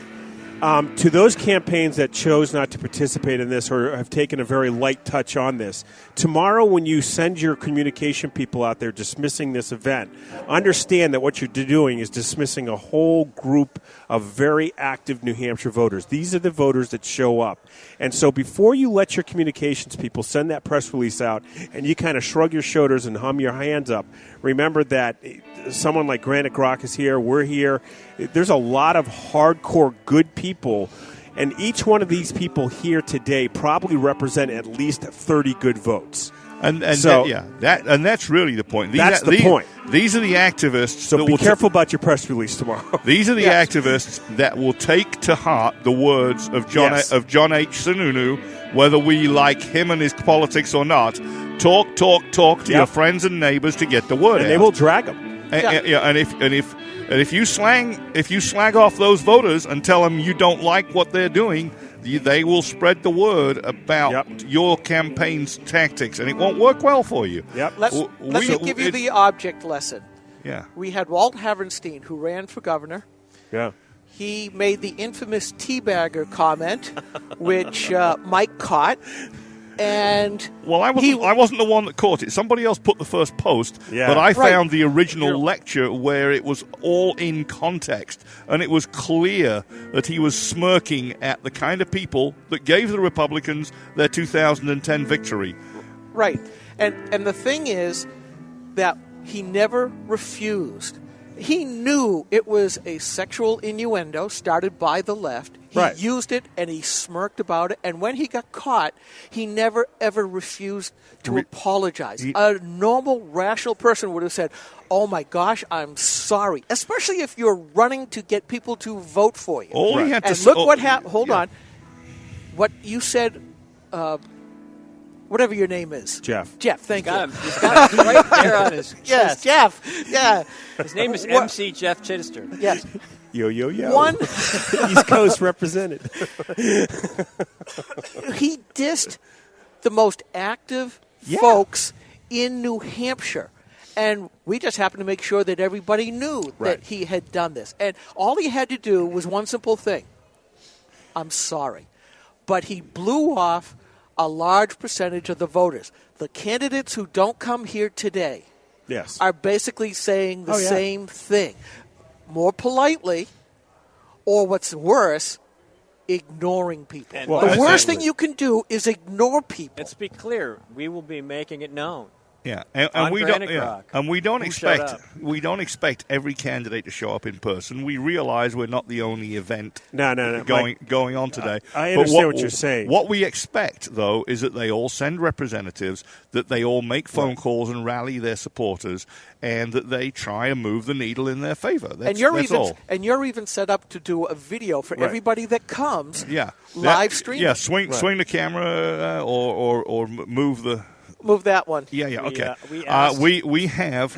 To those campaigns that chose not to participate in this or have taken a very light touch on this, tomorrow when you send your communication people out there dismissing this event, understand that what you're doing is dismissing a whole group of very active New Hampshire voters. These are the voters that show up. And so before you let your communications people send that press release out and you kind of shrug your shoulders and hum your hands up, remember that someone like Granite Grok is here, we're here. There's a lot of hardcore good people, and each one of these people here today probably represent at least 30 good votes. And so, that's really the point. That's the point. These are the activists. So be careful about your press release tomorrow. These are the activists that will take to heart the words of John H. Sununu, whether we like him and his politics or not. Talk to your friends and neighbors to get the word out. And they will drag them. And if you slag off those voters and tell them you don't like what they're doing, they will spread the word about your campaign's tactics, and it won't work well for you. Let me give you the object lesson. Yeah. We had Walt Havenstein, who ran for governor. Yeah. He made the infamous teabagger comment, which Mike caught. And I wasn't the one that caught it. Somebody else put the first post, but I found the original lecture where it was all in context, and it was clear that he was smirking at the kind of people that gave the Republicans their 2010 victory. Right. And the thing is that he never refused. He knew it was a sexual innuendo started by the left. He used it, and he smirked about it. And when he got caught, he never, ever refused to apologize. A normal, rational person would have said, oh, my gosh, I'm sorry, especially if you're running to get people to vote for you. All he had to look what happened. Hold on. What you said, whatever your name is. Jeff, thank you. He's got him right there on his chest. Yes, Jeff. Yeah. His name is MC Jeff Chittister. Yes. Yo. One. East Coast represented. He dissed the most active folks in New Hampshire. And we just happened to make sure that everybody knew that he had done this. And all he had to do was one simple thing. I'm sorry. But he blew off a large percentage of the voters. The candidates who don't come here today are basically saying the same thing. More politely, or what's worse, ignoring people. The worst thing you can do is ignore people. Let's be clear. We will be making it known. Yeah, On we Granite don't. Rock. And we don't Who showed up? expect every candidate to show up in person. We realize we're not the only event No. going on today. I But understand what you're saying. What we expect, though, is that they all send representatives, that they all make phone calls and rally their supporters, and that they try and move the needle in their favor. That's all. And you're even set up to do a video for everybody that comes. Yeah, live stream. Yeah, swing the camera or move the. Move that one. Yeah. Okay. We have.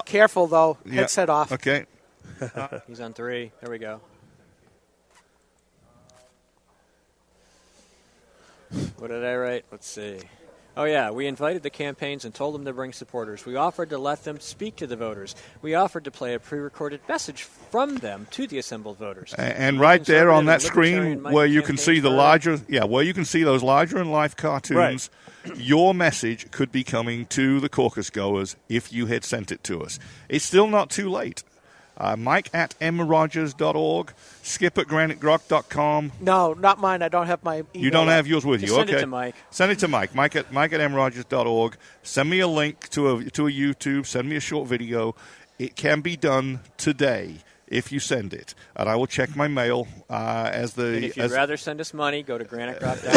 Careful though. Headset off. Okay. He's on 3. There we go. What did I write? Let's see. Oh, yeah. We invited the campaigns and told them to bring supporters. We offered to let them speak to the voters. We offered to play a pre-recorded message from them to the assembled voters. And right there on that screen where you can see where you can see those larger-in-life cartoons, your message could be coming to the caucus goers if you had sent it to us. It's still not too late. Mike at mrogers.org, Skip at granitegrok.com. No, not mine. I don't have my email. You don't have yours with you. Send okay. it to Mike. Send it to Mike. Mike at mrogers.org. Send me a link to a YouTube. Send me a short video. It can be done today if you send it, and I will check my mail as the. And if you'd rather send us money, go to granitegrok.com.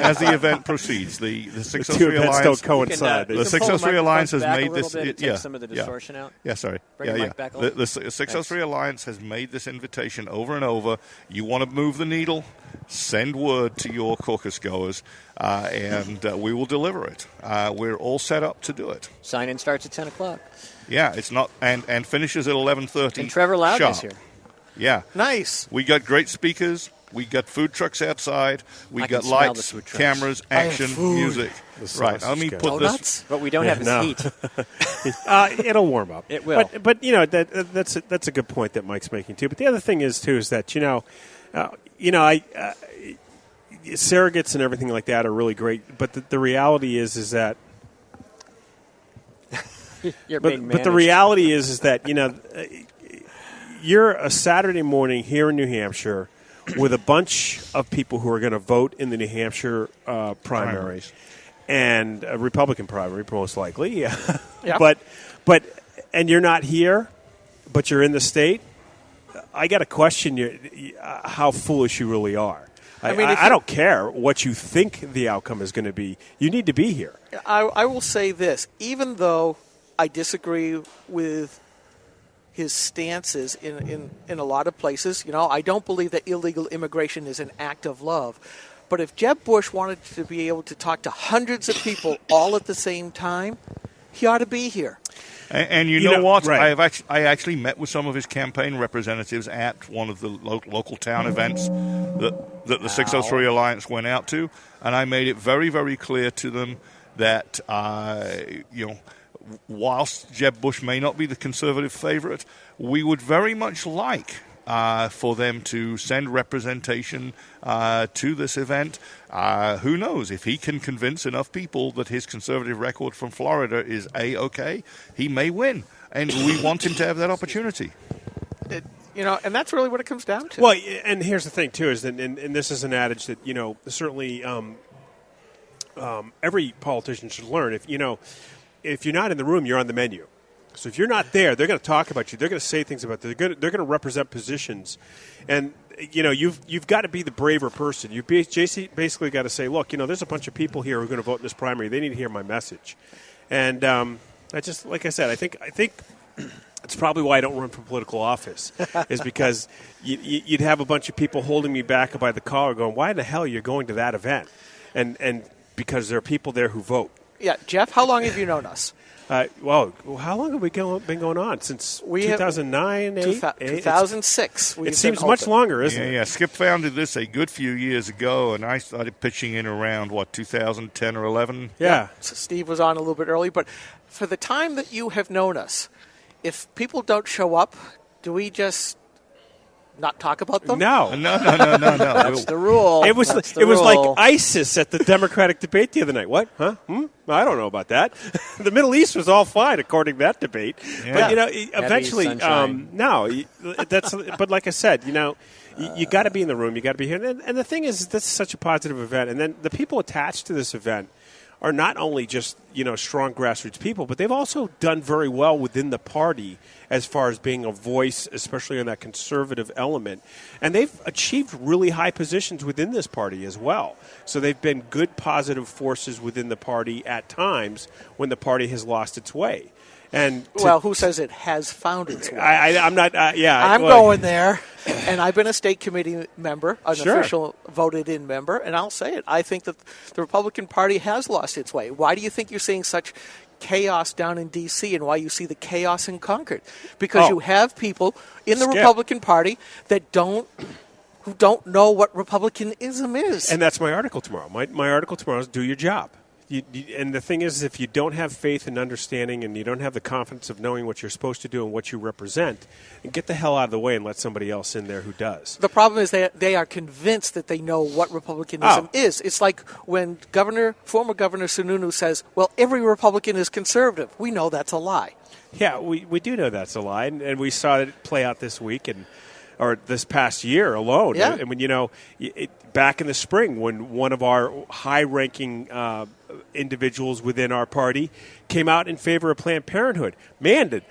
as the event proceeds. The 603 events Alliance don't coincide. The 603 Alliance has made this. Take some of the distortion out. Yeah, sorry. Bring the mic back a little. The 603 Alliance has made this invitation over and over. You want to move the needle? Send word to your caucus goers, and we will deliver it. We're all set up to do it. Sign-in starts at 10 o'clock. Yeah, it's not and finishes at 11:30. And Trevor Loudon is sharp. here. Yeah, Nice. we got great speakers. We got food trucks outside. We I got can smell the lights, food trucks. cameras, I have action, food. music. Right. Let me put this. Donuts. But we don't have his heat. It'll warm up. It will. But that's a good point that Mike's making too. But the other thing is that surrogates and everything like that are really great. But the reality is that. But the reality is that you're a Saturday morning here in New Hampshire with a bunch of people who are going to vote in the New Hampshire primaries and a Republican primary, most likely. Yeah. But you're not here, but you're in the state. I got to question you how foolish you really are. I don't care what you think the outcome is going to be. You need to be here. I will say this, even though I disagree with his stances in a lot of places. I don't believe that illegal immigration is an act of love. But if Jeb Bush wanted to be able to talk to hundreds of people all at the same time, he ought to be here. And you know what? Right. I actually met with some of his campaign representatives at one of the local town events that the 603 Alliance went out to, and I made it very, very clear to them that whilst Jeb Bush may not be the conservative favorite, we would very much like for them to send representation to this event. Who knows? If he can convince enough people that his conservative record from Florida is A-OK, he may win. And we want him to have that opportunity. And that's really what it comes down to. Well, and here's the thing, too, is that, and this is an adage that, certainly every politician should learn. If you're not in the room, you're on the menu. So if you're not there, they're going to talk about you. They're going to say things about you. They're going to represent positions. And, you've got to be the braver person. You basically got to say, look, there's a bunch of people here who are going to vote in this primary. They need to hear my message. And like I said, I think it's probably why I don't run for political office, is because you'd have a bunch of people holding me back by the collar going, why in the hell are you going to that event? And because there are people there who vote. Yeah, Jeff, how long have you known us? Well, how long have we been going on? Since 2009, 2006. It seems much longer, isn't it? Yeah, Skip founded this a good few years ago, and I started pitching in around, 2010 or 11? Yeah. So Steve was on a little bit early, but for the time that you have known us, if people don't show up, do we just not talk about them? No. That's the rule. It was like ISIS at the Democratic debate the other night. What? Huh? I don't know about that. The Middle East was all fine according to that debate. Yeah. But eventually, no. But like I said, you got to be in the room. You got to be here. And the thing is, this is such a positive event. And then the people attached to this event are not only just strong grassroots people, but they've also done very well within the party as far as being a voice, especially in that conservative element. And they've achieved really high positions within this party as well. So they've been good, positive forces within the party at times when the party has lost its way. And who says it has found its way? I'm not. I'm going there, and I've been a state committee member, an Sure. official voted-in member, and I'll say it. I think that the Republican Party has lost its way. Why do you think you're seeing such chaos down in D.C. and why you see the chaos in Concord? Because you have people in the Republican Party who don't know what Republicanism is. And that's my article tomorrow. My article tomorrow is do your job. And the thing is, if you don't have faith and understanding and you don't have the confidence of knowing what you're supposed to do and what you represent, get the hell out of the way and let somebody else in there who does. The problem is they are convinced that they know what Republicanism is. It's like when former Governor Sununu says, well, every Republican is conservative. We know that's a lie. Yeah, we do know that's a lie, and we saw it play out this week or this past year alone. Yeah. And when, back in the spring when one of our high-ranking individuals within our party came out in favor of Planned Parenthood. Man,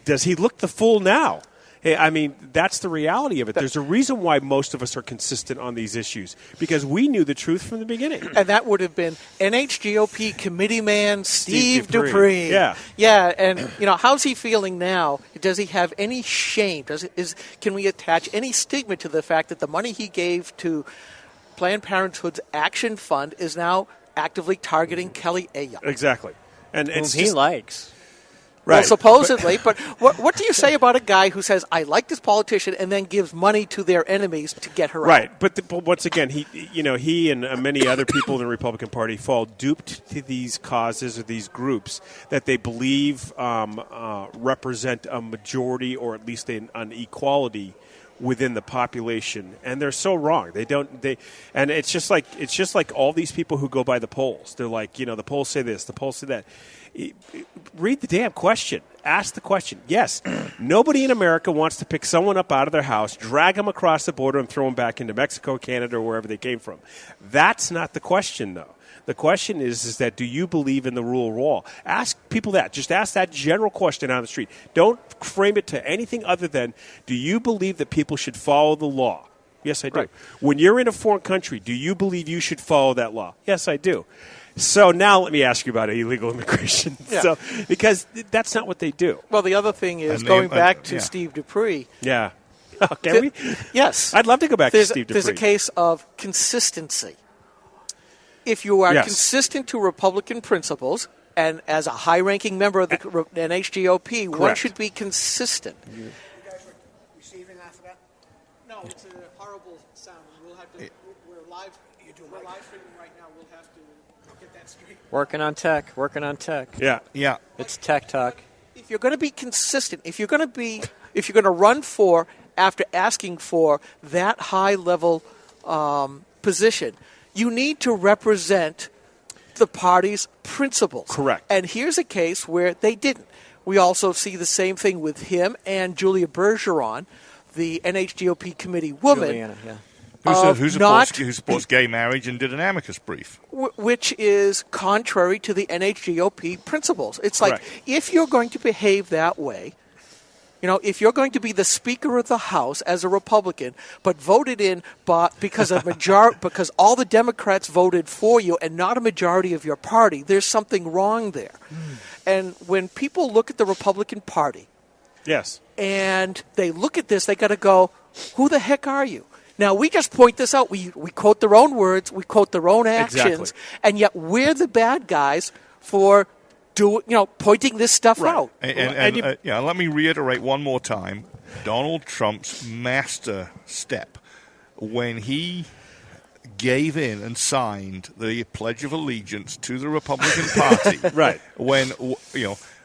does he look the fool now? Hey, I mean, that's the reality of it. There's a reason why most of us are consistent on these issues, because we knew the truth from the beginning. And that would have been NHGOP committee man Steve Dupree. Yeah. Yeah, and, how's he feeling now? Does he have any shame? Can we attach any stigma to the fact that the money he gave to Planned Parenthood's Action Fund is now actively targeting Kelly Ayotte? Exactly. And Whom it's he likes. Right. Well, supposedly, but what do you say about a guy who says, I like this politician, and then gives money to their enemies to get her right. out? But once again, he and many other people in the Republican Party fall duped to these causes or these groups that they believe represent a majority or at least an equality within the population, and they're so wrong. And it's just like all these people who go by the polls. They're like, the polls say this, the polls say that. Read the damn question. Ask the question. Yes, nobody in America wants to pick someone up out of their house, drag them across the border, and throw them back into Mexico, Canada, or wherever they came from. That's not the question, though. The question is that do you believe in the rule of law? Ask people that. Just ask that general question on the street. Don't frame it to anything other than, do you believe that people should follow the law? Yes, I do. Right. When you're in a foreign country, do you believe you should follow that law? Yes, I do. So now let me ask you about illegal immigration. Yeah. Because that's not what they do. Well, the other thing is, going back to Steve Dupree. Yeah. Can we? Yes. I'd love to go back to Steve Dupree. There's a case of consistency. If you are consistent to Republican principles, and as a high-ranking member of the NHGOP, one Correct. should be consistent. You guys are receiving after that? No, it's a horrible sound. We'll have to. We're live. We're live streaming right now. We'll have to get that straight. Working on tech. Yeah. It's tech talk. If you're going to be consistent, if you're going to run for after asking for that high level position, you need to represent the party's principles. Correct. And here's a case where they didn't. We also see the same thing with him and Julia Bergeron, the NHGOP committee woman. Juliana, yeah. Who supports gay marriage and did an amicus brief. Which is contrary to the NHGOP principles. It's like, Correct. if you're going to behave that way, if you're going to be the Speaker of the House as a Republican, but voted in because all the Democrats voted for you and not a majority of your party, there's something wrong there. And when people look at the Republican Party, Yes. and they look at this, they got to go, who the heck are you? Now, we just point this out. We quote their own words. We quote their own actions. Exactly. And yet we're the bad guys for pointing this stuff out. And let me reiterate one more time. Donald Trump's master step when he gave in and signed the Pledge of Allegiance to the Republican Party. Right. When,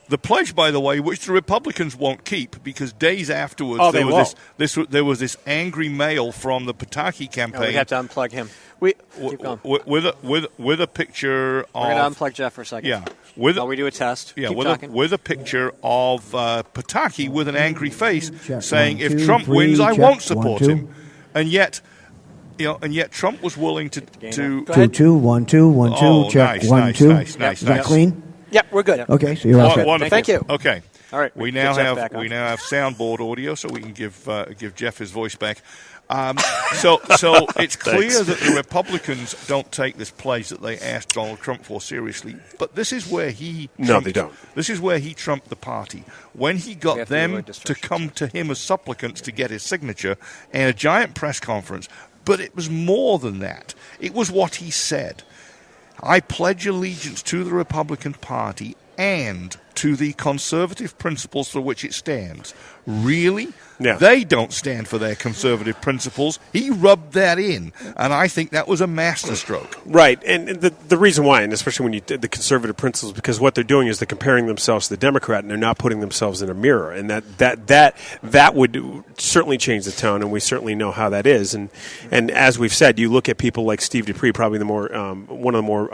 the pledge, by the way, which the Republicans won't keep, because days afterwards there was this angry mail from the Pataki campaign. We have to unplug him. Keep going. With a picture of. We're going to unplug Jeff for a second. Yeah. While we do a test. Yeah, Keep with talking. a picture of Pataki with an angry face Check saying, 1, if 2, Trump 3, wins, I check won't 1, support 2. him. And yet, and yet Trump was willing to Go ahead. 2-2, 1-2, 1-2, Oh, check, nice, 1-2. nice. Is that clean? Yep, we're good. Okay, so you're all set. Wonderful. Thank you. Okay. All right, We get now Jeff back on. have soundboard audio, so we can give Jeff his voice back. So it's clear that the Republicans don't take this pledge that they asked Donald Trump for seriously. But this is where he they don't. This is where he trumped the party when he We got have to them avoid to distractions. come to him as supplicants to get his signature and a giant press conference. But it was more than that. It was what he said. I pledge allegiance to the Republican Party and to the conservative principles for which it stands. Really? Yeah. They don't stand for their conservative principles. He rubbed that in, and I think that was a masterstroke. Right, and the reason why, and especially when you did the conservative principles, because what they're doing is they're comparing themselves to the Democrat, and they're not putting themselves in a mirror, and that would certainly change the tone, and we certainly know how that is. And as we've said, you look at people like Steve Dupree, probably the more one of the more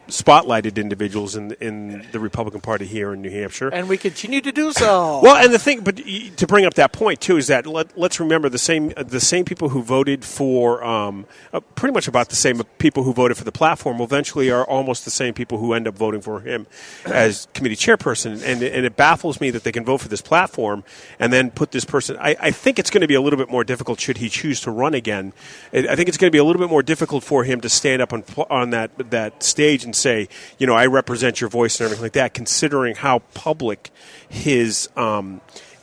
spotlighted individuals in the Republican Party here in New Hampshire, And we continue to do so. Well, and the thing, but to bring up that point too, is that let's remember the same people who voted for pretty much about the same people who voted for the platform eventually are almost the same people who end up voting for him as committee chairperson, and it baffles me that they can vote for this platform and then put this person. I think it's going to be a little bit more difficult should he choose to run again. I think it's going to be a little bit more difficult for him to stand up on that stage and say, I represent your voice and everything like that, considering how public his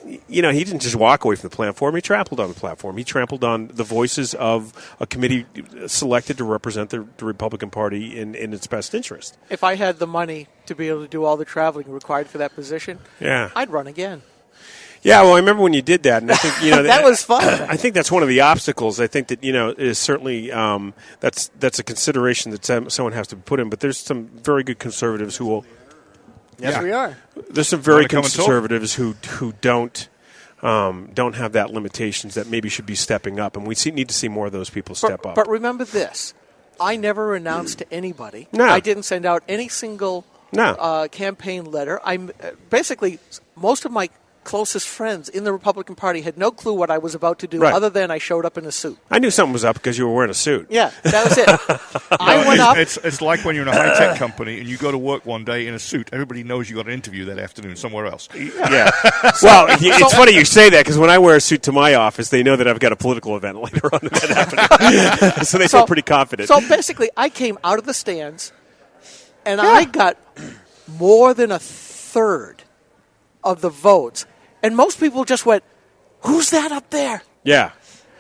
he didn't just walk away from the platform. He trampled on the platform. He trampled on the voices of a committee selected to represent the Republican Party in its best interest. If I had the money to be able to do all the traveling required for that position, I'd run again. Yeah, well, I remember when you did that, and I think that was fun. I think that's one of the obstacles. I think that is certainly that's a consideration that someone has to put in. But there's some very good conservatives who will. Yes, we are. There's some very Wanna come good and talk? conservatives who don't have that limitations that maybe should be stepping up, and we need to see more of those people step up. But remember this: I never announced to anybody. No. I didn't send out any single campaign letter. Basically most of my closest friends in the Republican Party had no clue what I was about to do, Right. other than I showed up in a suit. I knew something was up because you were wearing a suit. Yeah, that was it. I went up. It's like when you're in a high-tech company and you go to work one day in a suit. Everybody knows you got an interview that afternoon somewhere else. Yeah. Well, it's funny you say that because when I wear a suit to my office, they know that I've got a political event later on in that afternoon. So they feel pretty confident. So basically, I came out of the stands, and I got more than a third of the votes. And most people just went, "Who's that up there?" Yeah.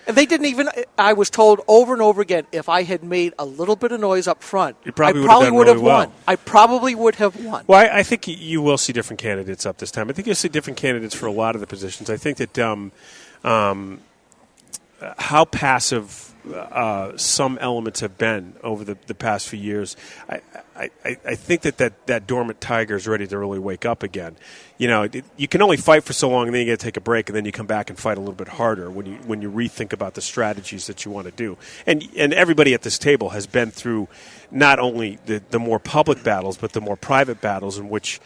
And they didn't even. I was told over and over again, if I had made a little bit of noise up front, You probably I would have probably done would really have won. well. I probably would have won. Well, I think you will see different candidates up this time. I think you'll see different candidates for a lot of the positions. I think that how passive some elements have been over the past few years, I think that dormant tiger is ready to really wake up again. You can only fight for so long, and then you got to take a break, and then you come back and fight a little bit harder when you rethink about the strategies that you want to do. And everybody at this table has been through not only the more public battles, but the more private battles in which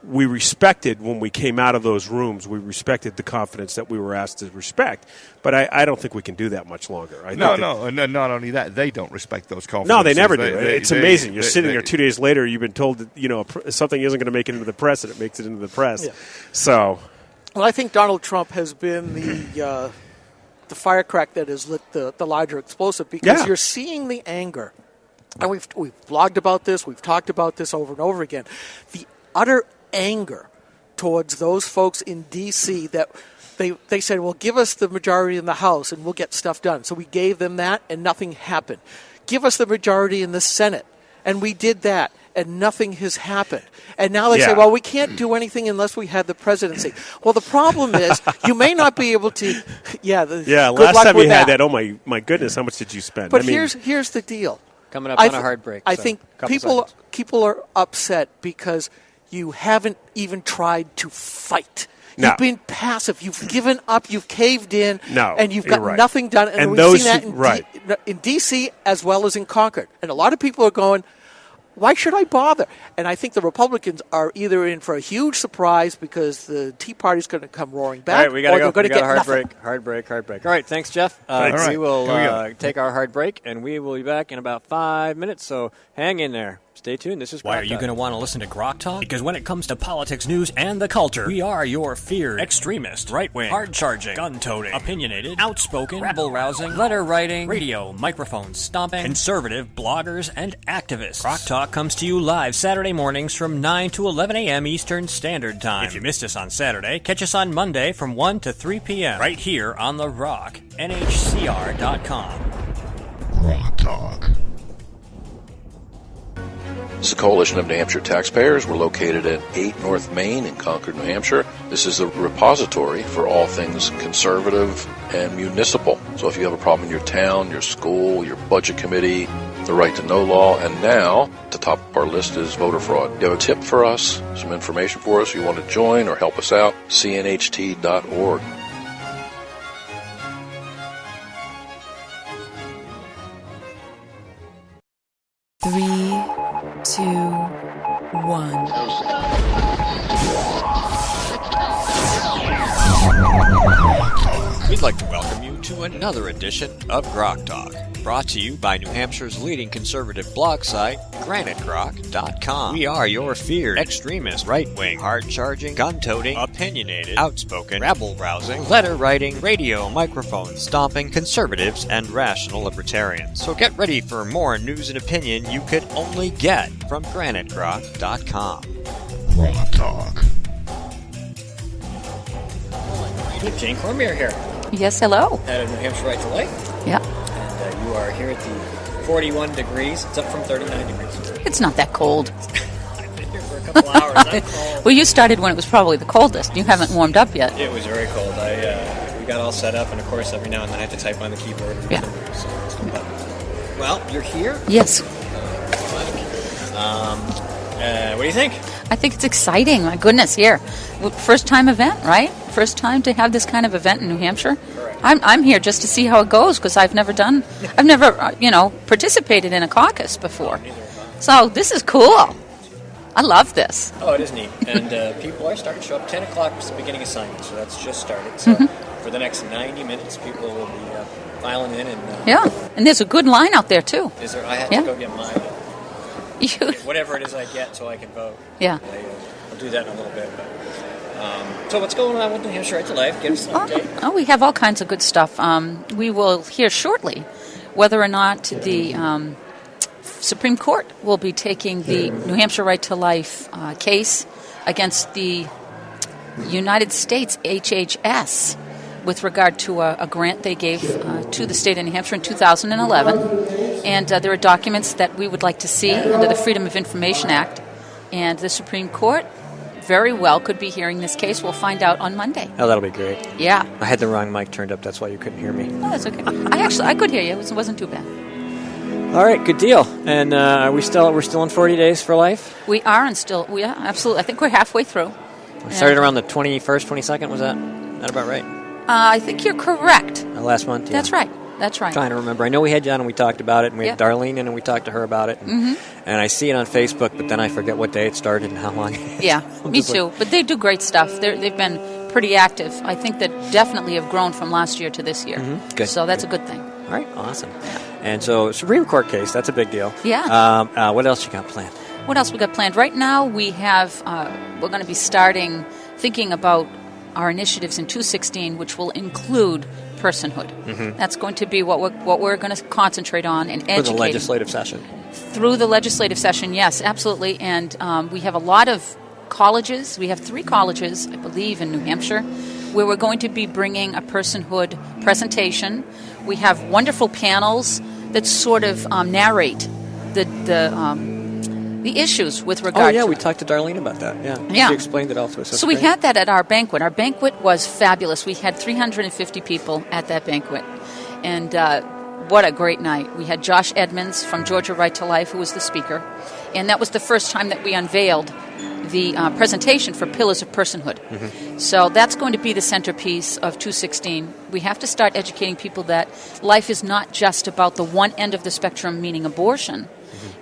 we respected when we came out of those rooms. We respected the confidence that we were asked to respect. But I don't think we can do that much longer. And not only that, they don't respect those confidences. No, they never do. It's amazing. You're sitting there 2 days later, you've been told that something isn't going to make it into the press, and it makes it into the press. Yeah. So, well, I think Donald Trump has been the firecrack that has lit the larger explosive, because you're seeing the anger. And we've blogged about this. We've talked about this over and over again. The utter anger towards those folks in D.C. that they said, well, give us the majority in the House and we'll get stuff done. So we gave them that and nothing happened. Give us the majority in the Senate, and we did that, and nothing has happened. And now they say, well, we can't do anything unless we have the presidency. Well, the problem is you may not be able to. Last time you had that, oh my goodness, how much did you spend? But here's the deal. Coming up on a hard break. I think people are upset because you haven't even tried to fight. No. You've been passive. You've given up. You've caved in. No, and you've got nothing done. And we've seen that in D.C. as well as in Concord. And a lot of people are going, Why should I bother? And I think the Republicans are either in for a huge surprise because the Tea Party's going to come roaring back, All right, we got to go. They're We going to got get a nothing. hard break. All right, thanks, Jeff. Thanks. We will Here we go. take our hard break, and we will be back in about 5 minutes, so hang in there. Stay tuned. This is Why Grok are you Talk. going to want to listen to Grok Talk? Because when it comes to politics, news, and the culture, we are your feared extremist, right-wing, hard-charging, gun-toting, opinionated, outspoken, rabble-rousing, letter-writing, radio, microphone stomping, conservative bloggers and activists. Grok Talk comes to you live Saturday mornings from 9 to 11 a.m. Eastern Standard Time. If you missed us on Saturday, catch us on Monday from 1 to 3 p.m. right here on The Rock, nhcr.com. Grok Talk. This is the Coalition of New Hampshire Taxpayers. We're located at 8 North Main in Concord, New Hampshire. This is the repository for all things conservative and municipal. So if you have a problem in your town, your school, your budget committee, the right to know law, and now, at the top of our list is voter fraud. You have a tip for us, some information for us, you want to join or help us out, cnht.org. Three, two, one. We'd like to welcome you to another edition of Grok Talk, brought to you by New Hampshire's leading conservative blog site, granitegrok.com. We are your feared extremist, right-wing, hard-charging, gun-toting, opinionated, outspoken, rabble-rousing, letter-writing, radio, microphone stomping conservatives and rational libertarians. So get ready for more news and opinion you could only get from granitegrok.com. Grok Talk. Jane Cormier here Yes, hello. at New Hampshire Right to Life. Yeah. And you are here at the 41 degrees. It's up from 39 degrees. It's not that cold. I've been here for a couple hours. I'm cold. Well, you started when it was probably the coldest. You haven't warmed up yet. It was very cold. We got all set up, and of course, every now and then I have to type on the keyboard. Yeah. Well, you're here. Yes. What do you think? I think it's exciting. My goodness, here. First time event, right? First time to have this kind of event in New Hampshire. Correct. I'm here just to see how it goes because I've never participated in a caucus before. So this is cool. I love this. Oh, it is neat. And people are starting to show up. 10 o'clock was the beginning assignment, so that's just started. So for the next 90 minutes, people will be filing in. And Yeah, and there's a good line out there too. Is there? I have Yeah. to go get mine. You, Whatever it is I get, so I can vote. yeah. I'll do that in a little bit. But, so what's going on with New Hampshire Right to Life? Give us an update. Oh, we have all kinds of good stuff. We will hear shortly whether or not the Supreme Court will be taking the New Hampshire Right to Life case against the United States HHS with regard to a grant they gave to the state of New Hampshire in 2011. And there are documents that we would like to see under the Freedom of Information Act. And the Supreme Court very well could be hearing this case. We'll find out on Monday. Oh, that'll be great. Yeah. I had the wrong mic turned up. That's why you couldn't hear me. No, that's okay. I could hear you. It wasn't too bad. All right, good deal. And we're still in 40 days for life. We are absolutely. I think we're halfway through. We started around the 21st, 22nd. Was that about right? I think you're correct. Last month. Yeah. That's right. That's right. Trying to remember. I know we had you on and we talked about it, and we had Yep. Darlene in and we talked to her about it. And I see it on Facebook, but then I forget what day it started and how long. Yeah, I'm me just like- too. But they do great stuff. They've been pretty active. I think that definitely have grown from last year to this year. Good. So that's a good thing. All right, awesome. And so Supreme Court case, that's a big deal. Yeah. What else you got planned? What else we got planned? Right now we have, we're going to be thinking about our initiatives in 216, which will include personhood. That's going to be what we're going to concentrate on and For educate the legislative session. through the legislative session. Yes, absolutely. And we have a lot of colleges. We have 3 colleges, I believe, in New Hampshire, where we're going to be bringing a personhood presentation. We have wonderful panels that sort of narrate the issues with regard Oh, yeah, to we talked to Darlene about that. Yeah. Yeah. She explained it all to us. That's So we great. had that at our banquet. Our banquet was fabulous. We had 350 people at that banquet. And what a great night. We had Josh Edmonds from Georgia Right to Life, who was the speaker. And that was the first time that we unveiled the presentation for Pillars of Personhood. So that's going to be the centerpiece of 216. We have to start educating people that life is not just about the one end of the spectrum, meaning abortion.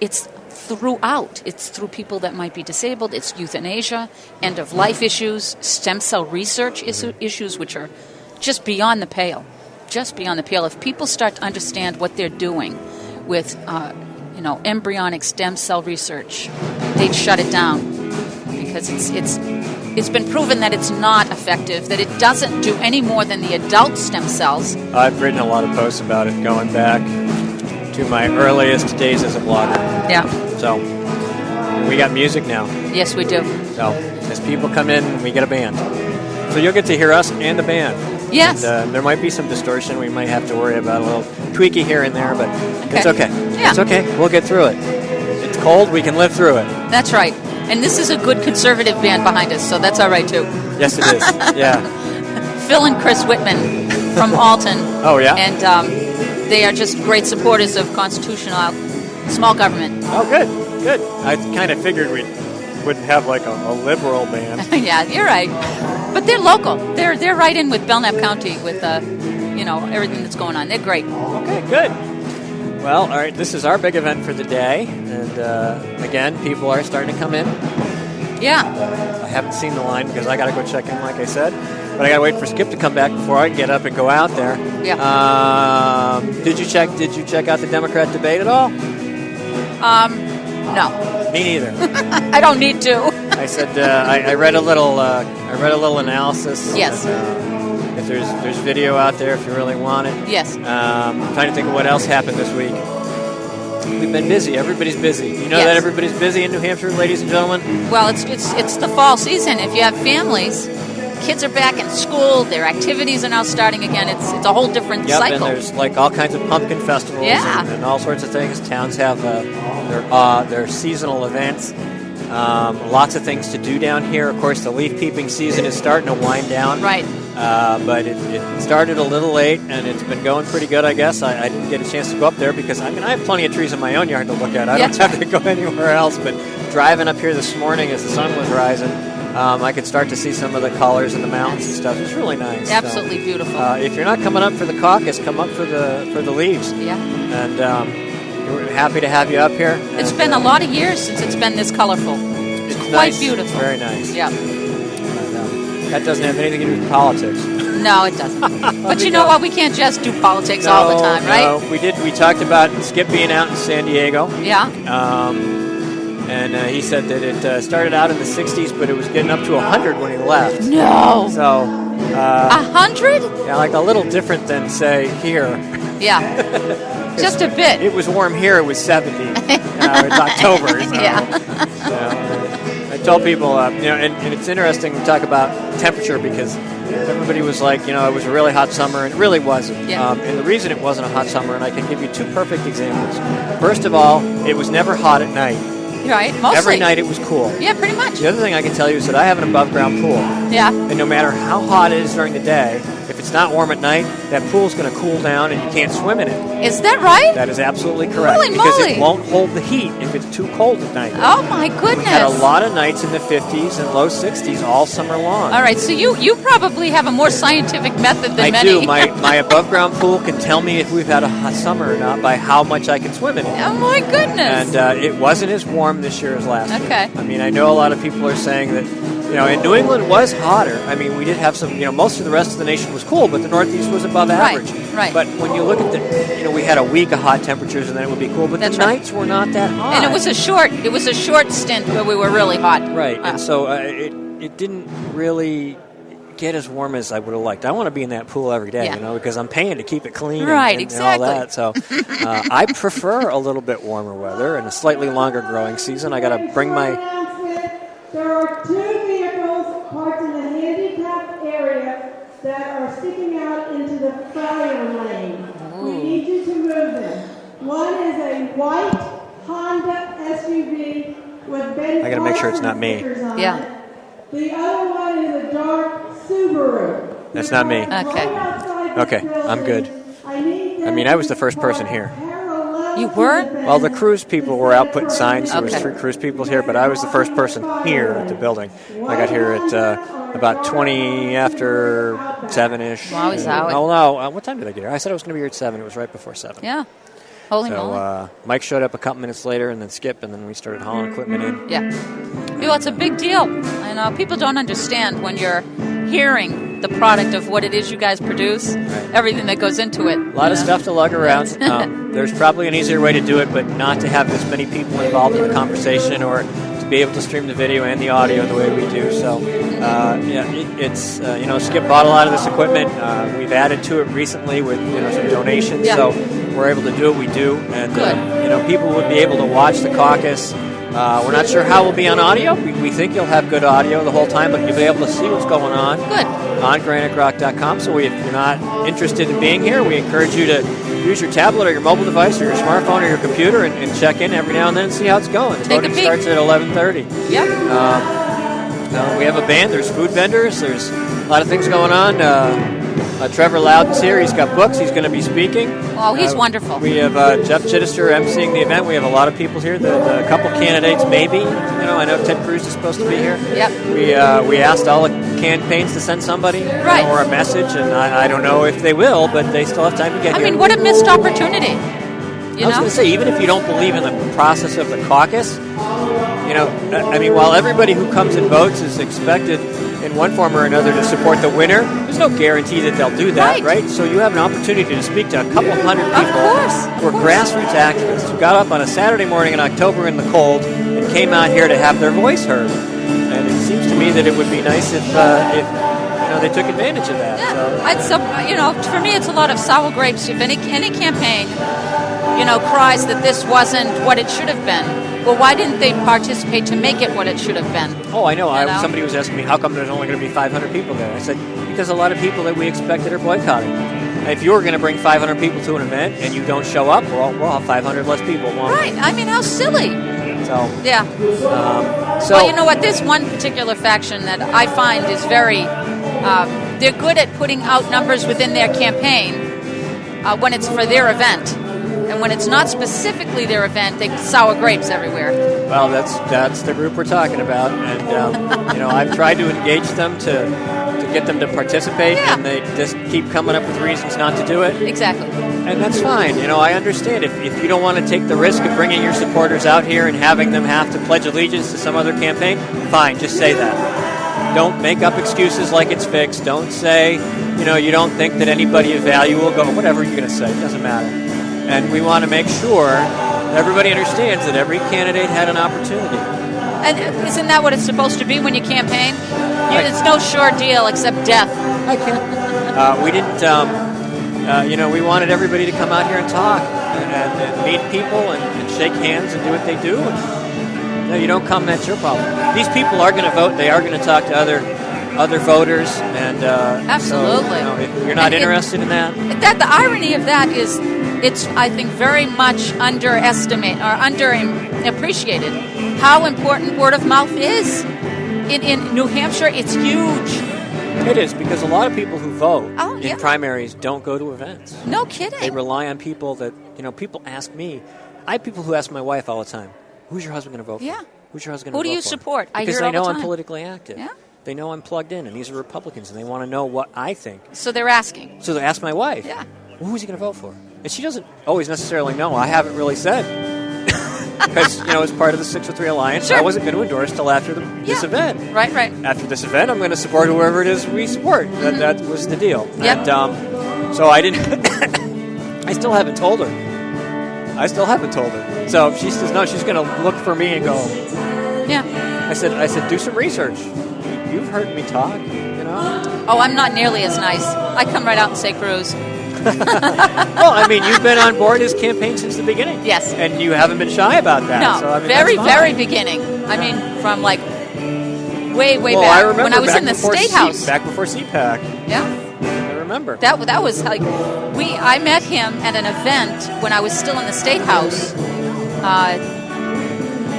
It's throughout. It's through people that might be disabled. It's euthanasia, end-of-life issues, stem cell research issues, which are just beyond the pale. Just beyond the pale. If people start to understand what they're doing with, embryonic stem cell research, they'd shut it down because it's been proven that it's not effective, that it doesn't do any more than the adult stem cells. I've written a lot of posts about it going back to my earliest days as a blogger. Yeah. So we got music now. Yes, we do. So as people come in, we get a band. So you'll get to hear us and the band. Yes. And, there might be some distortion. We might have to worry about a little tweaky here and there, but it's okay. Yeah. It's okay. We'll get through it. It's cold. We can live through it. That's right. And this is a good conservative band behind us, so that's all right, too. Yes, it is. Yeah. Phil and Chris Whitman from Alton. Oh, yeah? And they are just great supporters of constitutional small government. Oh, good. Good. I kind of figured we wouldn't have like a liberal band. Yeah, you're right. But they're local. They're right in with Belknap County with everything that's going on. They're great. Okay, good. Well, all right, this is our big event for the day. And again, people are starting to come in. Yeah. I haven't seen the line because I got to go check in, like I said. But I got to wait for Skip to come back before I can get up and go out there. Yeah. Did you check out the Democrat debate at all? No. Me neither. I don't need to. I said I read a little analysis. Yes. If there's video out there, if you really want it. Yes. I'm trying to think of what else happened this week. We've been busy. Everybody's busy. You know that everybody's busy in New Hampshire, ladies and gentlemen? Well, it's the fall season. If you have families, kids are back in school. Their activities are now starting again. It's a whole different cycle. And there's like all kinds of pumpkin festivals and all sorts of things. Towns have their seasonal events. Lots of things to do down here. Of course, the leaf peeping season is starting to wind down. Right. But it started a little late, and it's been going pretty good, I guess. I didn't get a chance to go up there because, I have plenty of trees in my own yard to look at. I don't have to go anywhere else. But driving up here this morning as the sun was rising, I could start to see some of the colors in the mountains and stuff. It's really nice. Absolutely beautiful. If you're not coming up for the caucus, come up for the leaves. Yeah. And we're happy to have you up here. It's been a lot of years since it's been this colorful. It's quite nice. beautiful. Very nice. Yeah. That doesn't have anything to do with politics. No, it doesn't. But you know what? We can't just do politics all the time, right? No, we did. We talked about Skip being out in San Diego. Yeah. And he said that it started out in the 60s, but it was getting up to 100 when he left. No. So. 100? Yeah, like a little different than, say, here. Yeah. Just a bit. It was warm here. It was 70. It's October. So, yeah. I told people, and it's interesting to talk about temperature because everybody was like, it was a really hot summer, and it really wasn't. Yeah. And the reason it wasn't a hot summer, and I can give you two perfect examples. First of all, it was never hot at night. Right, mostly. Every night it was cool. Yeah, pretty much. The other thing I can tell you is that I have an above-ground pool. Yeah. And no matter how hot it is during the day, if it's not warm at night, that pool's going to cool down and you can't swim in it. Is that right? That is absolutely correct. Holy because moly. it won't hold the heat if it's too cold at night. Oh, my goodness. We had a lot of nights in the 50s and low 60s all summer long. All right, so you probably have a more scientific method than many. I do. My above-ground pool can tell me if we've had a hot summer or not by how much I can swim in it. Oh, my goodness. And it wasn't as warm this year as last year. Okay. I mean, I know a lot of people are saying that, and New England was hotter. I mean, we did have some, most of the rest of the nation was cool, but the Northeast was above average. Right. But when you look at we had a week of hot temperatures and then it would be cool, but That's the right. nights were not that hot. And it was a short stint where we were really hot. Right. And so it didn't really get as warm as I would have liked. I want to be in that pool every day, because I'm paying to keep it clean and exactly. all that. So I prefer a little bit warmer weather and a slightly longer growing season. I got to bring my... There are two vehicles parked in the handicapped area that are sticking out into the fire lane. We need you to move them. One is a white Honda SUV with Ben I got to make sure it's not me. Yeah. The other one is a dark Subaru. That's not me. Okay, I'm good. I mean, I was the first person here. You were? Well, the cruise people were out putting signs. There was 3 cruise people here, but I was the first person here at the building. I got here at about 20 after 7-ish. Wow, Oh, no. What time did I get here? I said I was going to be here at 7. It was right before 7. Yeah. Holy so moly. Mike showed up a couple minutes later, and then Skip, and then we started hauling equipment in. Yeah. Well, it's a big deal. And people don't understand when you're hearing the product of what it is you guys produce, everything that goes into it. A lot of stuff to lug around. There's probably an easier way to do it, but not to have this many people involved in the conversation or to be able to stream the video and the audio the way we do. So, Skip bought a lot of this equipment. We've added to it recently with some donations. Yeah. So we're able to do what we do, and people would be able to watch the caucus. We're not sure how we'll be on audio. We think you'll have good audio the whole time, but you'll be able to see what's going on. Good. On graniterock.com. So if you're not interested in being here, we encourage you to use your tablet or your mobile device or your smartphone or your computer and check in every now and then and see how it's going. The voting starts at 11:30. Yep. We have a band. There's food vendors. There's a lot of things going on. Trevor Loudon's here. He's got books. He's going to be speaking. Oh, he's wonderful. We have Jeff Chittister emceeing the event. We have a lot of people here. The couple candidates, maybe. I know Ted Cruz is supposed to be here. Yep. We asked all the campaigns to send somebody or a message, and I don't know if they will, but they still have time to get here. I mean, what a missed opportunity. I was going to say, even if you don't believe in the process of the caucus, while everybody who comes and votes is expected in one form or another to support the winner, there's no guarantee that they'll do that, right? So you have an opportunity to speak to a couple hundred people who are grassroots activists who got up on a Saturday morning in October in the cold and came out here to have their voice heard. And it seems to me that it would be nice if they took advantage of that. Yeah. For me, it's a lot of sour grapes. If any campaign, cries that this wasn't what it should have been, well, why didn't they participate to make it what it should have been? Oh, I know. Somebody was asking me, how come there's only going to be 500 people there? I said, because a lot of people that we expected are boycotting. If you were going to bring 500 people to an event and you don't show up, we'll have 500 less people. Right. I mean, how silly. So, yeah. Well, you know what? There's one particular faction that I find is very... they're good at putting out numbers within their campaign when it's for their event. And when it's not specifically their event, they sour grapes everywhere. Well, that's the group we're talking about. And, I've tried to engage them to get them to participate, and they just keep coming up with reasons not to do it. Exactly. And that's fine. I understand. If you don't want to take the risk of bringing your supporters out here and having them have to pledge allegiance to some other campaign, fine, just say that. Don't make up excuses like it's fixed. Don't say, you don't think that anybody of value will go. Whatever you're going to say, it doesn't matter. And we want to make sure that everybody understands that every candidate had an opportunity. And isn't that what it's supposed to be when you campaign? It's no sure deal except death. We didn't, we wanted everybody to come out here and talk and meet people and shake hands and do what they do. And, you don't come, that's your problem. These people are going to vote. They are going to talk to other voters. And absolutely. So, if you're not interested in that. The irony of that is it's, I think, very much underappreciated how important word of mouth is. In New Hampshire, it's huge. It is, because a lot of people who vote in primaries don't go to events. No kidding. They rely on people that, people ask me. I have people who ask my wife all the time, who's your husband going to vote for? Yeah. Who's your husband going to vote for? Who do you support? Because I hear it they all know the I'm time. politically active. Yeah. They know I'm plugged in, and these are Republicans, and they want to know what I think. So they're asking. So they ask my wife. Yeah. Well, who's he going to vote for? And she doesn't always necessarily know. I haven't really said. Because, as part of the 603 Alliance, sure. I wasn't going to endorse till after this event. Right. After this event, I'm going to support whoever it is we support. Mm-hmm. That was the deal. Yep. And so I didn't... I still haven't told her. So she says, no, she's going to look for me and go... Yeah. I said, do some research. You've heard me talk, Oh, I'm not nearly as nice. I come right out and say Cruz. Well, you've been on board his campaign since the beginning. Yes. And you haven't been shy about that. No, so, very beginning. From way back. I remember when I was in the State House. Back before CPAC. Yeah. I remember. That was like, I met him at an event when I was still in the State House.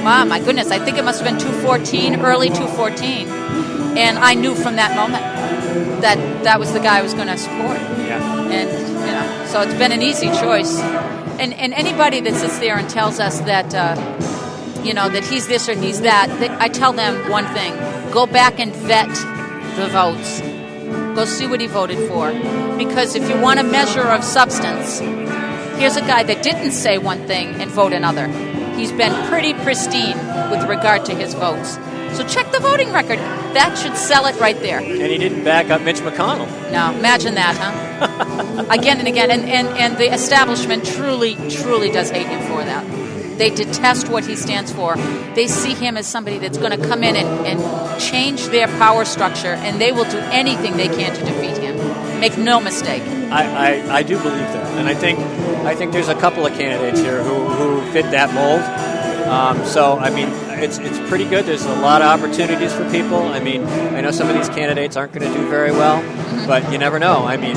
My goodness, I think it must have been early 214. And I knew from that moment that was the guy I was going to support. Yeah. And, so it's been an easy choice. And anybody that sits there and tells us that, that he's this or he's that, I tell them one thing. Go back and vet the votes. Go see what he voted for. Because if you want a measure of substance, Here's a guy that didn't say one thing and vote another. He's been pretty pristine with regard to his votes. So check the voting record. That should sell it right there. And he didn't back up Mitch McConnell. No, imagine that, huh? Again and again. And the establishment truly does hate him for that. They detest what he stands for. They see him as somebody that's going to come in and change their power structure, and they will do anything they can to defeat him. Make no mistake. I do believe that. And I think there's a couple of candidates here who fit that mold. So, I mean, it's pretty good. There's a lot of opportunities for people. I mean, I know some of these candidates aren't going to do very well, but you never know. I mean,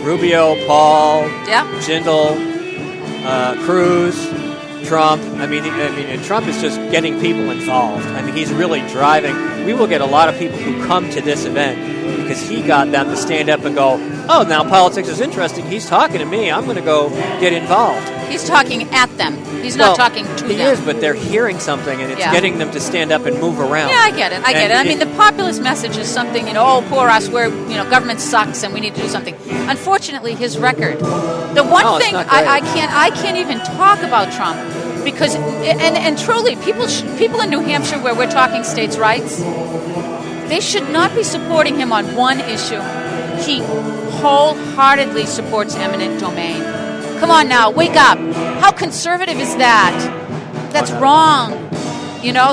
Rubio, Paul, Jindal, Cruz, Trump. I mean, and Trump is just getting people involved. I mean, he's really driving. We will get a lot of people who come to this event because he got them to stand up and go, oh, now politics is interesting. He's talking to me. I'm going to go get involved. He's talking at them. He's not talking to them. He is, but they're hearing something, and it's getting them to stand up and move around. Yeah, I get it. I mean, the populist message is something, oh, poor us, government sucks and we need to do something. Unfortunately, his record. The one thing I can't even talk about Trump because, and truly, people in New Hampshire where we're talking states' rights, they should not be supporting him on one issue. He wholeheartedly supports eminent domain. Come on now, wake up. How conservative is that? That's wrong.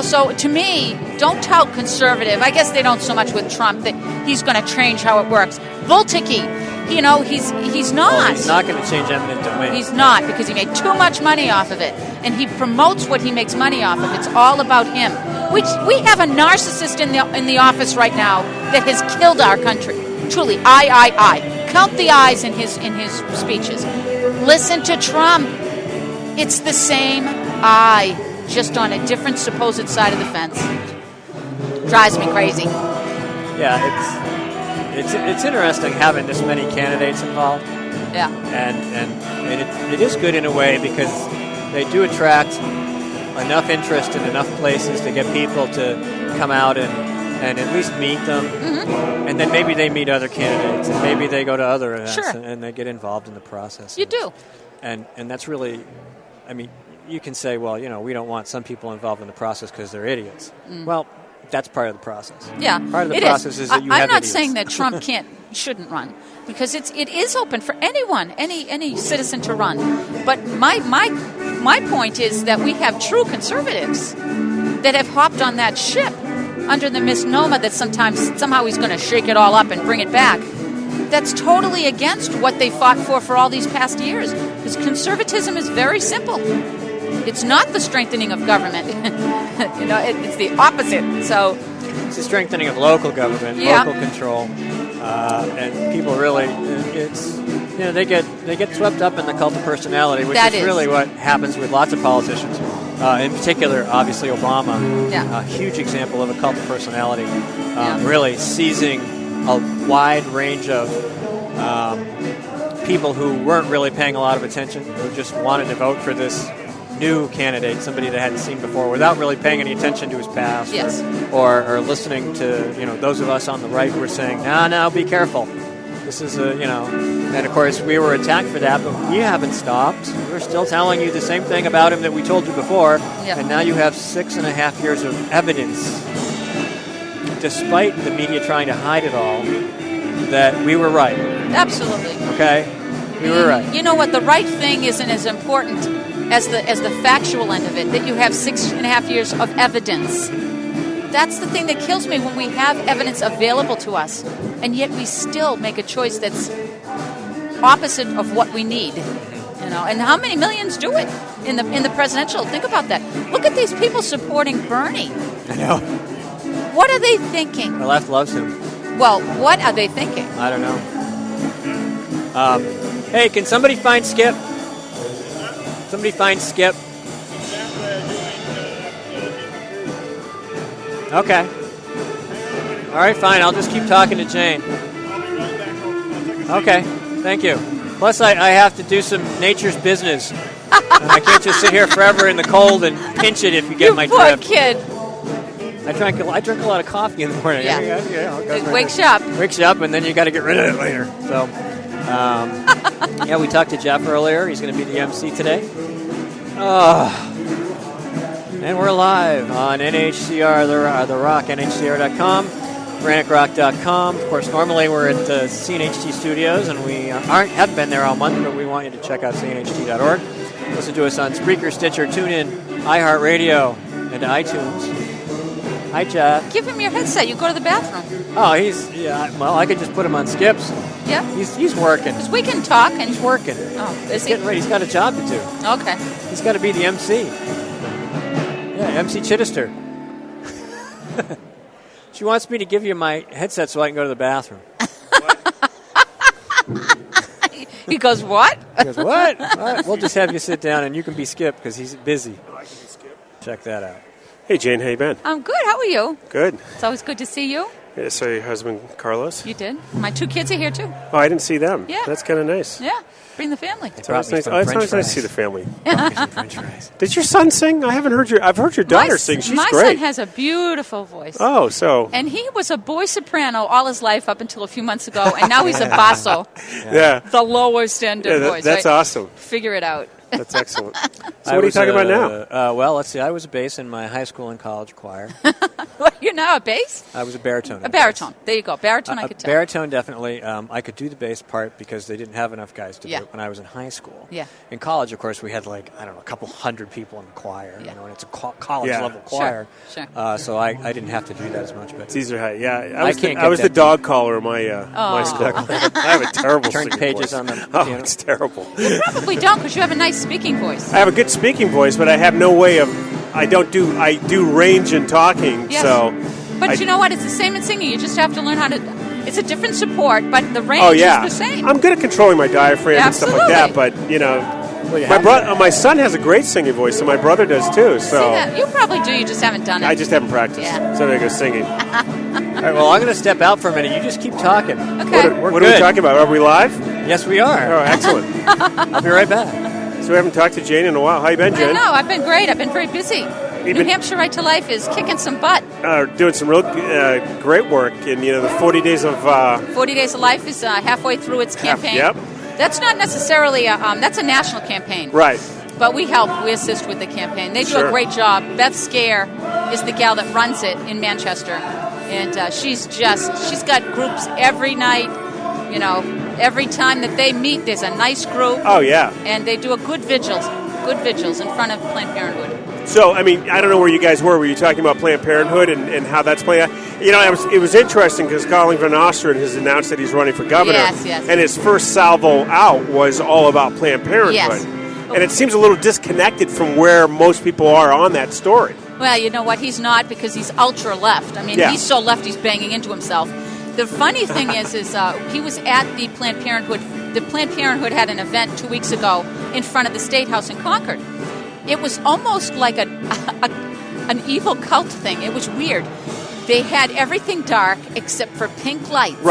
So to me, don't tout conservative. I guess they don't so much with Trump that he's going to change how it works. Bullticky. He's not. Well, he's not going to change eminent domain. He's not, because he made too much money off of it. And he promotes what he makes money off of. It's all about him. We have a narcissist in the office right now that has killed our country. Truly, I. Count the I's in his speeches. Listen to Trump. It's the same I, just on a different supposed side of the fence. Drives me crazy. Yeah, it's interesting having this many candidates involved. Yeah. And it is good in a way because they do attract enough interest in enough places to get people to come out and at least meet them. And then maybe they meet other candidates, and maybe they go to other events, and they get involved in the process. You do. And that's really, I mean, you can say, well, we don't want some people involved in the process because they're idiots. Well, that's part of the process. Yeah, part of the process is that you have I'm not idiots. saying that Trump shouldn't run, because it is open for anyone, any citizen to run. But my point is that we have true conservatives that have hopped on that ship under the misnomer that somehow he's going to shake it all up and bring it back. That's totally against what they fought for all these past years. Because conservatism is very simple. It's not the strengthening of government. It's the opposite. So it's the strengthening of local government, local control, and people really, they get swept up in the cult of personality, which is really what happens with lots of politicians. In particular, obviously, Obama, a huge example of a cult of personality, really seizing a wide range of people who weren't really paying a lot of attention, who just wanted to vote for this new candidate, somebody they hadn't seen before, without really paying any attention to his past, or listening to those of us on the right who were saying, "No, be careful. This is And of course, we were attacked for that, but we haven't stopped. We're still telling you the same thing about him that we told you before, and now you have 6.5 years of evidence, despite the media trying to hide it all, that we were right. Absolutely. Okay? We were right. You know what? The right thing isn't as important as the factual end of it, that you have 6.5 years of evidence. That's the thing that kills me, when we have evidence available to us, and yet we still make a choice that's opposite of what we need. And how many millions do it in the presidential? Think about that. Look at these people supporting Bernie. I know. What are they thinking? The left loves him. Well, what are they thinking? I don't know. Hey, can somebody find Skip? Somebody find Skip. Okay. All right, fine. I'll just keep talking to Jane. Okay. Thank you. Plus, I have to do some nature's business. And I can't just sit here forever in the cold and pinch it if you get my drift. Poor kid. I drink a lot of coffee in the morning. Yeah. It wakes you up. Wakes you up, and then you got to get rid of it later. So, Yeah, we talked to Jeff earlier. He's going to be the MC today. And we're live on NHCR, The Rock, NHCR.com, GraniteRock.com. Of course, normally we're at the CNHT studios, and we haven't been there all month, but we want you to check out CNHT.org. Listen to us on Spreaker, Stitcher, TuneIn, iHeartRadio, and iTunes. Hi, Jeff. Give him your headset. You go to the bathroom. Oh, well, I could just put him on skips. Yeah. He's working. Because we can talk. And he's working. Oh, he's getting ready. He's got a job to do. Okay. He's got to be the MC. Yeah, MC Chittister. She wants me to give you my headset so I can go to the bathroom. He goes, what? He goes, what? We'll just have you sit down and you can be Skip because he's busy. I can be Skip. Check that out. Hey, Jane, how you been? I'm good. How are you? Good. It's always good to see you. I saw your husband, Carlos. You did. My 2 kids are here, too. Oh, I didn't see them. Yeah. That's kind of nice. Yeah. Bring the family. It's always nice. It's always nice to see the family. French fries. Did your son sing? I haven't heard I've heard your daughter sing. She's my great. My son has a beautiful voice. Oh, so. And he was a boy soprano all his life up until a few months ago, and now he's a basso. Yeah. The lowest end of voice. That's right? awesome. Figure it out. That's excellent. So what are you talking about now? Well, let's see. I was a bass in my high school and college choir. You're now a bass? I was a baritone. A baritone. There you go. Baritone, I could tell. Baritone, definitely. I could do the bass part because they didn't have enough guys to do it when I was in high school. Yeah. In college, of course, we had a couple hundred people in the choir. And it's a college-level choir. Sure. So I didn't have to do that as much. But it's easier. Yeah, I was the dog caller in my school. I have a terrible Turn pages voice. on them. Oh, it's terrible. You probably don't because you have a nice speaking voice. I have a good speaking voice, but I have no way of. I do range in talking. Yes. So. But you know what? It's the same in singing. You just have to learn how to. It's a different support, but the range is the same. I'm good at controlling my diaphragm and stuff like that. But my son has a great singing voice, and my brother does too. So see that? You probably do. You just haven't done it. I just haven't practiced. Yeah. So there goes singing. All right. Well, I'm going to step out for a minute. You just keep talking. Okay. What are we talking about? Are we live? Yes, we are. Oh, excellent. I'll be right back. So we haven't talked to Jane in a while. How you been, Jen? No, I've been great. I've been very busy. New Hampshire Right to Life is kicking some butt. Doing some real great work. And, the 40 Days of... 40 Days of Life is halfway through its campaign. Yep. That's not necessarily that's a national campaign. Right. But we help. We assist with the campaign. They do a great job. Beth Scare is the gal that runs it in Manchester. And she's got groups every night. Every time that they meet, there's a nice group. Oh, yeah. And they do a good vigils in front of Planned Parenthood. So, I don't know where you guys were. Were you talking about Planned Parenthood and how that's playing out? It was interesting because Colin Van Osteren has announced that he's running for governor. Yes. And his first salvo out was all about Planned Parenthood. Yes. And it seems a little disconnected from where most people are on that story. Well, you know what? He's not because he's ultra left. He's so left he's banging into himself. The funny thing is he was at the Planned Parenthood. The Planned Parenthood had an event 2 weeks ago in front of the State House in Concord. It was almost like an evil cult thing. It was weird. They had everything dark except for pink lights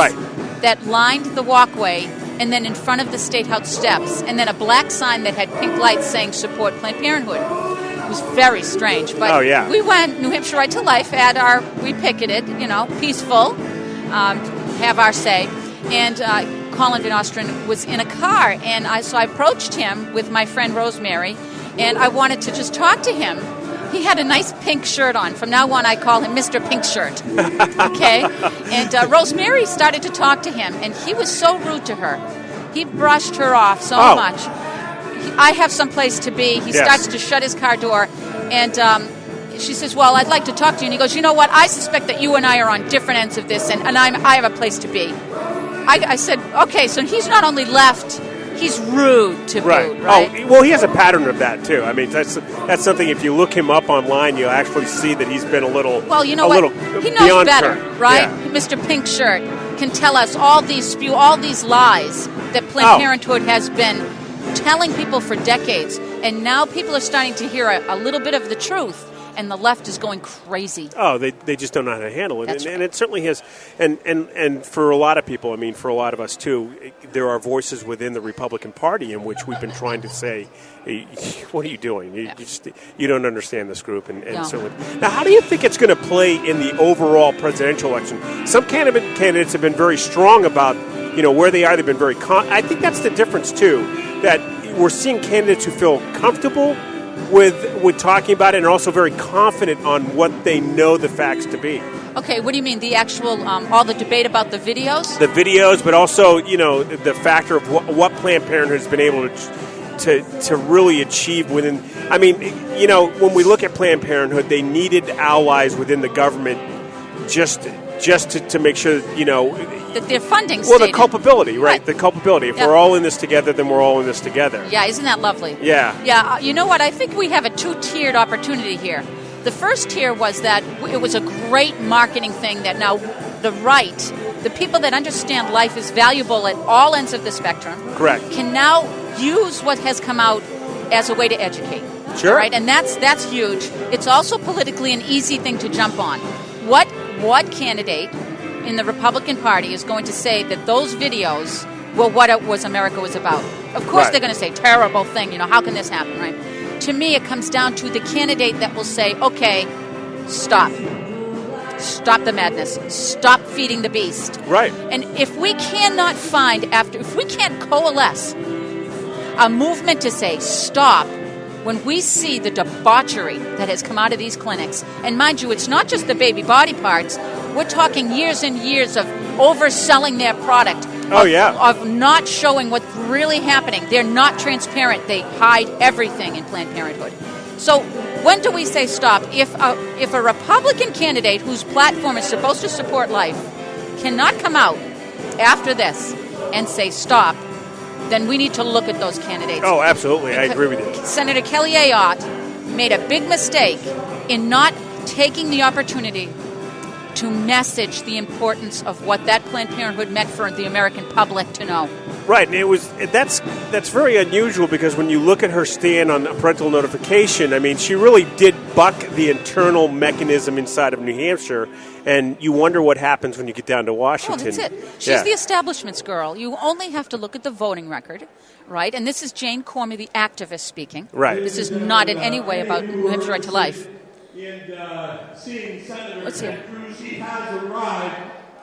that lined the walkway and then in front of the State House steps, and then a black sign that had pink lights saying support Planned Parenthood. It was very strange. But we went, New Hampshire Right to Life, we picketed, peaceful, have our say. And Colin Van Osteren was in a car, and so I approached him with my friend Rosemary, and I wanted to just talk to him. He had a nice pink shirt on. From now on, I call him Mr. Pink Shirt. Okay? And Rosemary started to talk to him, and he was so rude to her. He brushed her off so much. I have some place to be. He starts to shut his car door, and she says, well, I'd like to talk to you. And he goes, you know what? I suspect that you and I are on different ends of this, and I have a place to be. I said, okay, so he's not only left, he's rude to boot, right? Oh, well, he has a pattern of that, too. That's something, if you look him up online, you'll actually see that he's been a little... Well, you know what? He knows better, right? Yeah. Mr. Pink Shirt can tell us all these lies that Planned Parenthood has been telling people for decades. And now people are starting to hear a little bit of the truth. And the left is going crazy. Oh, they just don't know how to handle it. That's and it certainly has. And for a lot of people, for a lot of us too, there are voices within the Republican Party in which we've been trying to say, hey, what are you doing? You don't understand this group. And certainly. Now, how do you think it's going to play in the overall presidential election? Some candidates have been very strong about, where they are. They've been very I think that's the difference, too, that we're seeing candidates who feel comfortable with talking about it and also very confident on what they know the facts to be. Okay, what do you mean? The actual, all the debate about the videos? The videos, but also, the factor of what Planned Parenthood has been able to really achieve within. I mean, when we look at Planned Parenthood, they needed allies within the government just to make sure, that their funding well, the culpability, right? The culpability. If Yep. we're all in this together, then we're all in this together. Yeah, isn't that lovely? Yeah. Yeah, you know what? I think we have a two-tiered opportunity here. The first tier was that it was a great marketing thing that now the right, the people that understand life is valuable at all ends of the spectrum, Correct. can now use what has come out as a way to educate. Sure. Right? And that's huge. It's also politically an easy thing to jump on. What candidate in the Republican Party is going to say that those videos were what it was America was about? Of course Right. they're going to say, terrible thing, how can this happen, right? To me, it comes down to the candidate that will say, okay, stop. Stop the madness. Stop feeding the beast. Right. And if we cannot if we can't coalesce a movement to say stop, when we see the debauchery that has come out of these clinics, and mind you, it's not just the baby body parts, we're talking years and years of overselling their product. Oh, yeah. Of not showing what's really happening. They're not transparent. They hide everything in Planned Parenthood. So when do we say stop? If a Republican candidate whose platform is supposed to support life cannot come out after this and say stop, then we need to look at those candidates. Oh, absolutely. I agree with you. Senator Kelly Ayotte made a big mistake in not taking the opportunity to message the importance of what that Planned Parenthood meant for the American public to know. Right, and that's very unusual because when you look at her stand on parental notification, I mean, she really did buck the internal mechanism inside of New Hampshire, and you wonder what happens when you get down to Washington. Oh, that's it. She's the establishment's girl. You only have to look at the voting record, right? And this is Jane Cormier, the activist, speaking. Right. This is not in any way about New Hampshire right to life. And seeing Senator Let's hear. Cruz, he has arrived.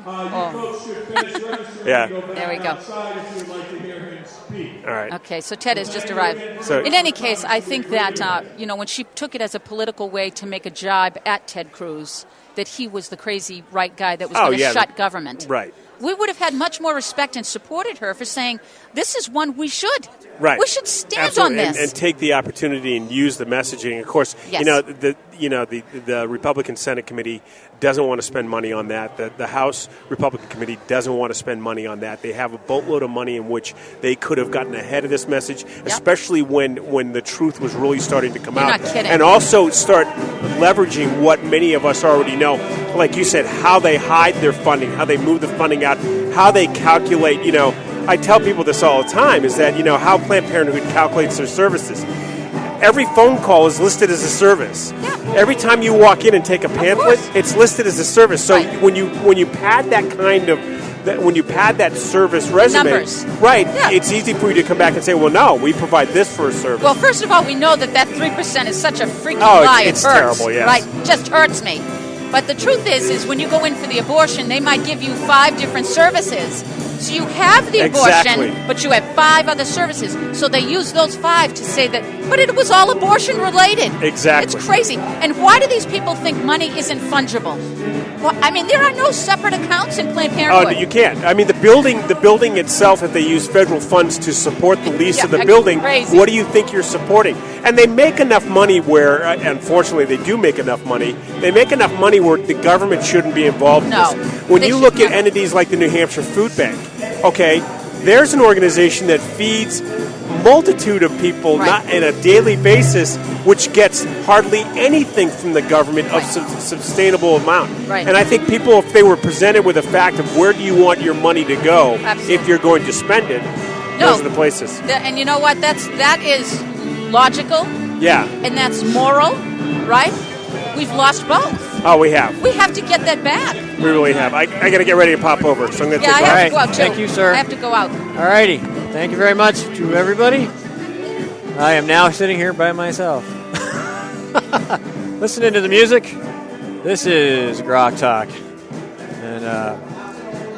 You folks should finish registering Yeah. and go back There we go. outside if you would like to hear him speak. All right. Okay, so Ted has just arrived. So- In any case, I think that, when she took it as a political way to make a jibe at Ted Cruz, that he was the crazy right guy that was going to shut government. Right. We would have had much more respect and supported her for saying, this is one we should. Right. We should stand Absolutely. on this. And take the opportunity and use the messaging. Of course, Yes. the Republican Senate Committee doesn't want to spend money on that. The House Republican Committee doesn't want to spend money on that. They have a boatload of money in which they could have gotten ahead of this message, especially when the truth was really starting to come You're out. not kidding. And also start leveraging what many of us already know. Like you said, how they hide their funding, how they move the funding out, how they calculate, I tell people this all the time, is that, how Planned Parenthood calculates their services. Every phone call is listed as a service. Yeah. Every time you walk in and take a pamphlet, it's listed as a service. So Right. when you pad that kind of when you pad that service resume, numbers. right? Yeah. It's easy for you to come back and say, "Well, no, we provide this for a service." Well, first of all, we know that 3% is such a freaking Oh, lie. it's It hurts, terrible, yes. right? Just hurts me. But the truth is when you go in for the abortion, they might give you 5 different services. So you have the abortion, Exactly. but you have 5 other services. So they use those 5 to say that, but it was all abortion related. Exactly. It's crazy. And why do these people think money isn't fungible? Well, I mean, there are no separate accounts in Planned Oh, Parenthood. no, you can't. I mean, the building itself, if they use federal funds to support the lease of the Yeah, building, crazy. what do you think you're supporting? And they make enough money where, unfortunately, they do make enough money. They make enough money where the government shouldn't be involved No, in this. When they you should look at not. entities like the New Hampshire Food Bank, okay, there's an organization that feeds multitude of people Right. not on a daily basis, which gets hardly anything from the government of sustainable amount. Right. And I think people, if they were presented with a fact of where do you want your money to go, Absolutely. if you're going to spend it, No. those are the places. And you know what? That is logical Yeah. and that's moral, right? We've lost both. Oh, we have. We have to get that back. We really have. I got to get ready to pop over, so I'm going to Yeah, I take have off. to go out too. Thank you, sir. I have to go out. All righty. Thank you very much to everybody. I am now sitting here by myself. Listening to the music. This is Grok Talk. And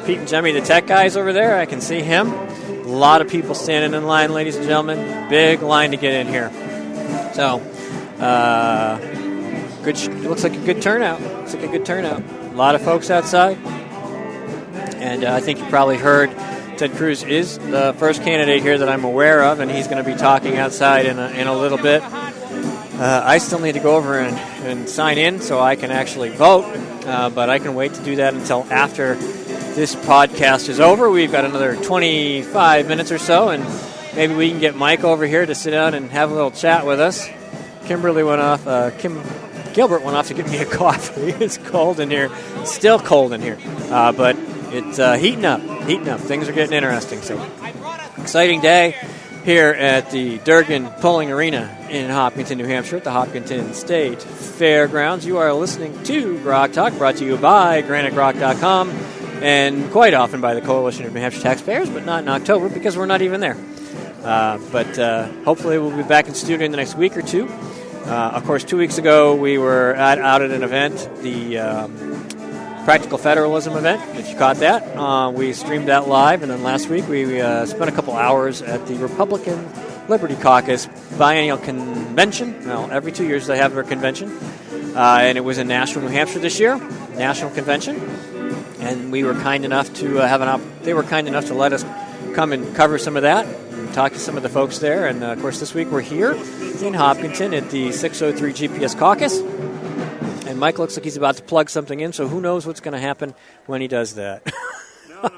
Pete and Jemmy, the tech guys over there. I can see him. A lot of people standing in line, ladies and gentlemen. Big line to get in here. So, it looks like a good turnout. A lot of folks outside. And I think you probably heard Ted Cruz is the first candidate here that I'm aware of, and he's going to be talking outside in a little bit. I still need to go over and sign in so I can actually vote, but I can wait to do that until after this podcast is over. We've got another 25 minutes or so, and maybe we can get Mike over here to sit down and have a little chat with us. Gilbert went off to get me a coffee. It's cold in here. It's still cold in here, but it's heating up. Things are getting interesting. So, exciting day here at the Durgan Pulling Arena in Hopkinton, New Hampshire, at the Hopkinton State Fairgrounds. You are listening to Grok Talk, brought to you by GraniteGrok.com, and quite often by the Coalition of New Hampshire Taxpayers, but not in October because we're not even there. But hopefully we'll be back in studio in the next week or two. Of course, 2 weeks ago we were out at an event, the Practical Federalism event, if you caught that. We streamed that live, and then last week we spent a couple hours at the Republican Liberty Caucus Biennial Convention. Well, every 2 years they have their convention, and it was in Nashville, New Hampshire this year, National Convention. And we were kind enough to they were kind enough to let us come and cover some of that, and talk to some of the folks there. And of course, this week we're here in Hopkinton at the 603 GPS Caucus. And Mike looks like he's about to plug something in, so who knows what's going to happen when he does that. No,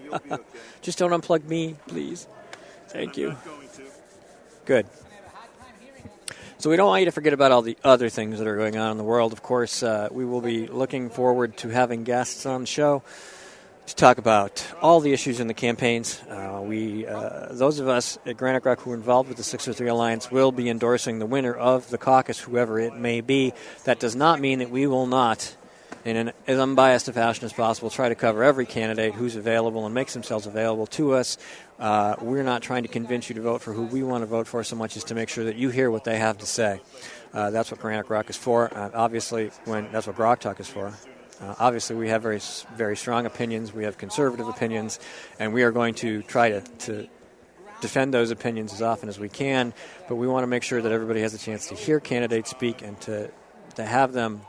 you'll be okay. Just don't unplug me, please. Thank you. I'm not going to. Good. So we don't want you to forget about all the other things that are going on in the world. Of course, we will be looking forward to having guests on the show to talk about all the issues in the campaigns. Those of us at Granite Grok who are involved with the 603 Alliance will be endorsing the winner of the caucus, whoever it may be. That does not mean that we will not, in an as unbiased a fashion as possible, try to cover every candidate who's available and makes themselves available to us. We're not trying to convince you to vote for who we want to vote for so much as to make sure that you hear what they have to say. That's what Granite Grok is for. Obviously, that's what Grok Talk is for. Obviously, we have very, very strong opinions. We have conservative opinions, and we are going to try to defend those opinions as often as we can. But we want to make sure that everybody has a chance to hear candidates speak and to have them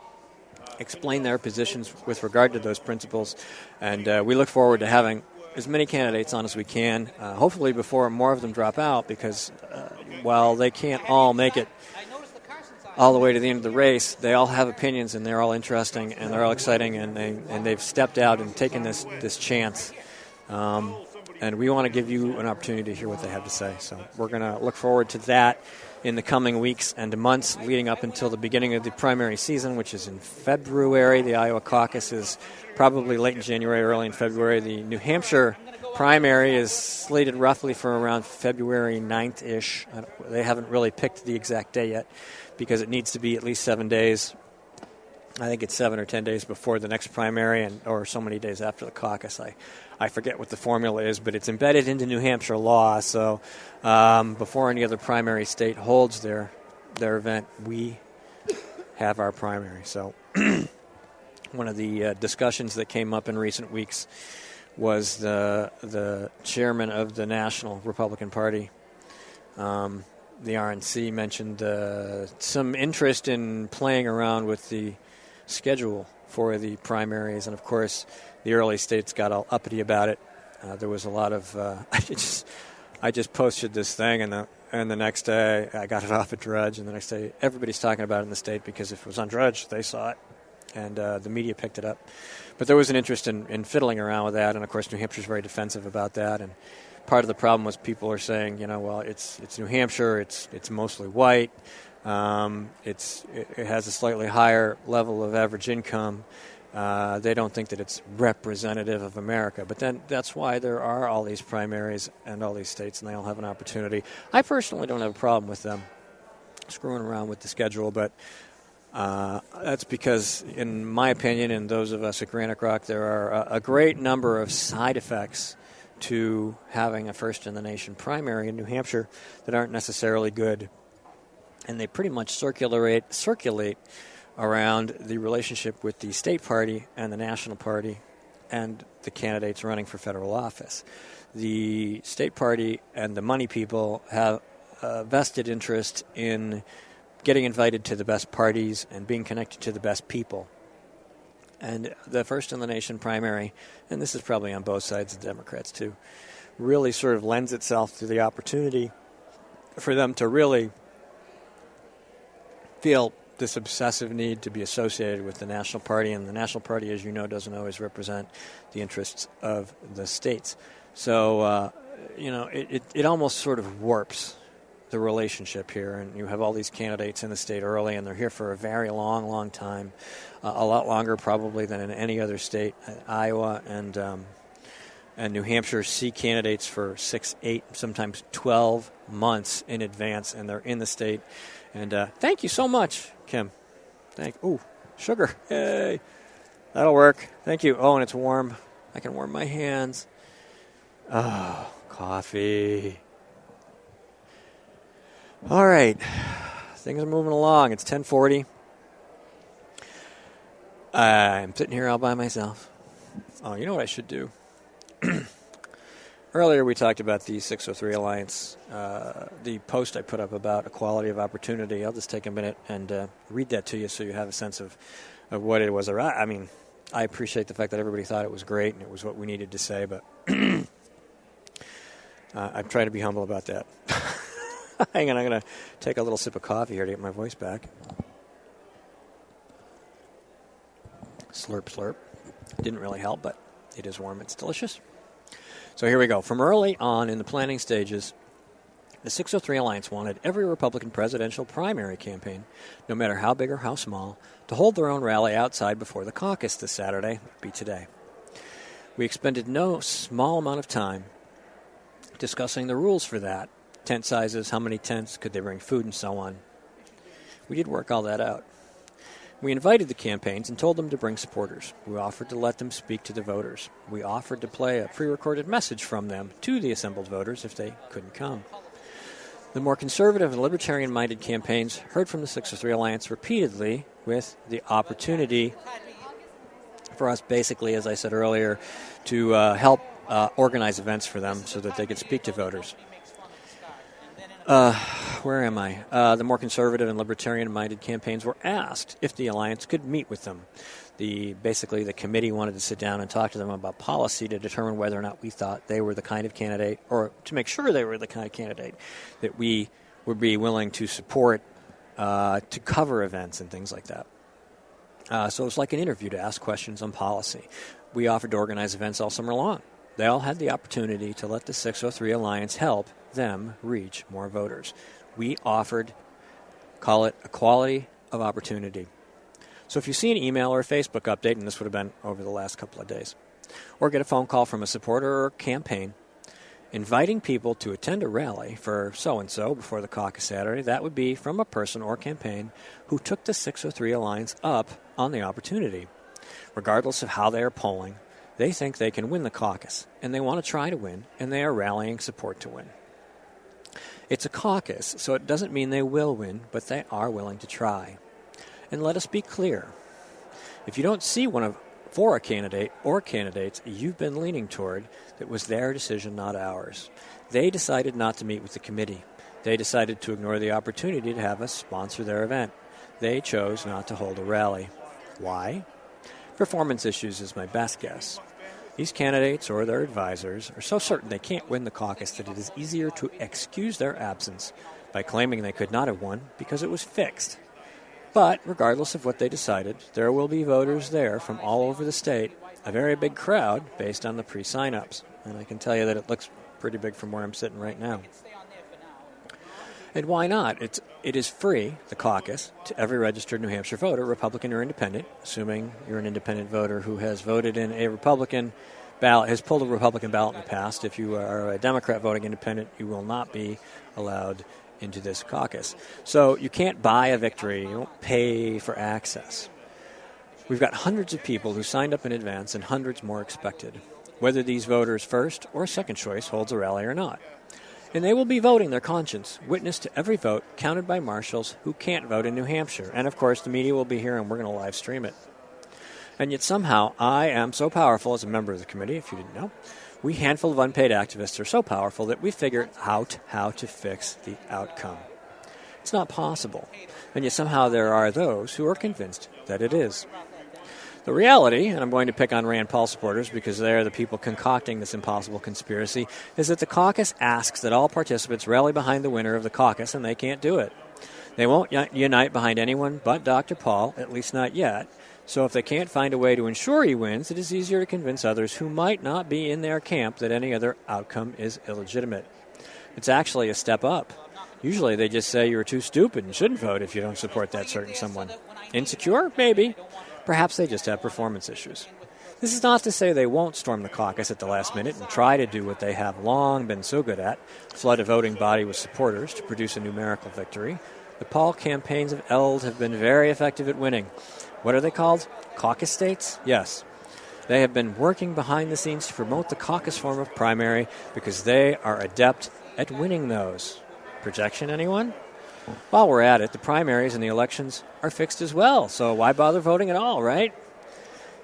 explain their positions with regard to those principles. And we look forward to having as many candidates on as we can, hopefully before more of them drop out, because while they can't all make it all the way to the end of the race, they all have opinions, and they're all interesting, and they're all exciting, and they've stepped out and taken this chance. And we want to give you an opportunity to hear what they have to say. So we're going to look forward to that in the coming weeks and months leading up until the beginning of the primary season, which is in February. The Iowa caucus is probably late in January, early in February. The New Hampshire primary is slated roughly for around February 9th-ish. They haven't really picked the exact day yet, because it needs to be at least 7 days. I think it's 7 or 10 days before the next primary, or so many days after the caucus. I forget what the formula is, but it's embedded into New Hampshire law. So before any other primary state holds their event, we have our primary. So one of the discussions that came up in recent weeks was the chairman of the National Republican Party, the RNC, mentioned some interest in playing around with the schedule for the primaries, and of course the early states got all uppity about it. There was a lot of I just posted this thing, and the next day I got it off at Drudge, and the next day everybody's talking about it in the state, because if it was on Drudge they saw it, and the media picked it up. But there was an interest in fiddling around with that, and of course New Hampshire's very defensive about that. And part of the problem was people are saying, well, it's New Hampshire, it's mostly white, it has a slightly higher level of average income. They don't think that it's representative of America. But then that's why there are all these primaries and all these states, and they all have an opportunity. I personally don't have a problem with them screwing around with the schedule, but that's because, in my opinion, and those of us at Granite Grok, there are a great number of side effects to having a first-in-the-nation primary in New Hampshire that aren't necessarily good. And they pretty much circulate around the relationship with the state party and the national party and the candidates running for federal office. The state party and the money people have a vested interest in getting invited to the best parties and being connected to the best people. And the First in the Nation primary, and this is probably on both sides of the Democrats too, really sort of lends itself to the opportunity for them to really feel this obsessive need to be associated with the National Party. And the National Party, as you know, doesn't always represent the interests of the states. So, it almost sort of warps the relationship here. And you have all these candidates in the state early, and they're here for a very long, long time, a lot longer probably than in any other state. Iowa and New Hampshire see candidates for 6, 8, sometimes 12 months in advance, and they're in the state. And thank you so much, Kim. Ooh, sugar. Yay. That'll work. Thank you. Oh, and it's warm. I can warm my hands. Oh, coffee. All right. Things are moving along. It's 10:40. I'm sitting here all by myself. Oh, you know what I should do? Earlier we talked about the 603 Alliance, the post I put up about equality of opportunity. I'll just take a minute and read that to you so you have a sense of what it was. I mean, I appreciate the fact that everybody thought it was great and it was what we needed to say, but I'm trying to be humble about that. Hang on, I'm going to take a little sip of coffee here to get my voice back. Slurp, slurp. Didn't really help, but it is warm. It's delicious. So here we go. From early on in the planning stages, the 603 Alliance wanted every Republican presidential primary campaign, no matter how big or how small, to hold their own rally outside before the caucus this Saturday, be today. We expended no small amount of time discussing the rules for that, tent sizes, how many tents, could they bring food, and so on. We did work all that out. We invited the campaigns and told them to bring supporters. We offered to let them speak to the voters. We offered to play a pre-recorded message from them to the assembled voters if they couldn't come. The more conservative and libertarian-minded campaigns heard from the 603 Alliance repeatedly with the opportunity for us, basically, as I said earlier, to help organize events for them so that they could speak to voters. Where am I? The more conservative and libertarian-minded campaigns were asked if the Alliance could meet with them. Basically, the committee wanted to sit down and talk to them about policy to determine whether or not we thought they were the kind of candidate, or to make sure they were the kind of candidate that we would be willing to support to cover events and things like that. So it was like an interview to ask questions on policy. We offered to organize events all summer long. They all had the opportunity to let the 603 Alliance help them reach more voters. We offered, call it equality of opportunity. So if you see an email or a Facebook update, and this would have been over the last couple of days, or get a phone call from a supporter or campaign inviting people to attend a rally for so-and-so before the caucus Saturday, that would be from a person or campaign who took the 603 Alliance up on the opportunity. Regardless of how they are polling, they think they can win the caucus, and they want to try to win, and they are rallying support to win. It's a caucus, so it doesn't mean they will win, but they are willing to try. And let us be clear. If you don't see for a candidate or candidates you've been leaning toward, it was their decision, not ours. They decided not to meet with the committee. They decided to ignore the opportunity to have us sponsor their event. They chose not to hold a rally. Why? Performance issues is my best guess. These candidates or their advisors are so certain they can't win the caucus that it is easier to excuse their absence by claiming they could not have won because it was fixed. But regardless of what they decided, there will be voters there from all over the state, a very big crowd based on the pre-sign-ups. And I can tell you that it looks pretty big from where I'm sitting right now. And why not? It is free, the caucus, to every registered New Hampshire voter, Republican or independent, assuming you're an independent voter who has voted in a Republican ballot, has pulled a Republican ballot in the past. If you are a Democrat voting independent, you will not be allowed into this caucus. So you can't buy a victory. You don't pay for access. We've got hundreds of people who signed up in advance and hundreds more expected, whether these voters' first or second choice holds a rally or not. And they will be voting their conscience, witness to every vote counted by marshals who can't vote in New Hampshire. And, of course, the media will be here and we're going to live stream it. And yet somehow I am so powerful as a member of the committee, if you didn't know. We handful of unpaid activists are so powerful that we figured out how to fix the outcome. It's not possible. And yet somehow there are those who are convinced that it is. The reality, and I'm going to pick on Rand Paul supporters because they're the people concocting this impossible conspiracy, is that the caucus asks that all participants rally behind the winner of the caucus, and they can't do it. They won't unite behind anyone but Dr. Paul, at least not yet. So if they can't find a way to ensure he wins, it is easier to convince others who might not be in their camp that any other outcome is illegitimate. It's actually a step up. Usually they just say you're too stupid and shouldn't vote if you don't support that certain someone. Insecure? Maybe. Perhaps they just have performance issues. This is not to say they won't storm the caucus at the last minute and try to do what they have long been so good at, flood a voting body with supporters to produce a numerical victory. The Paul campaigns of eld have been very effective at winning. What are they called? Caucus states? Yes. They have been working behind the scenes to promote the caucus form of primary because they are adept at winning those. Projection, anyone? While we're at it, the primaries and the elections are fixed as well, so why bother voting at all, right?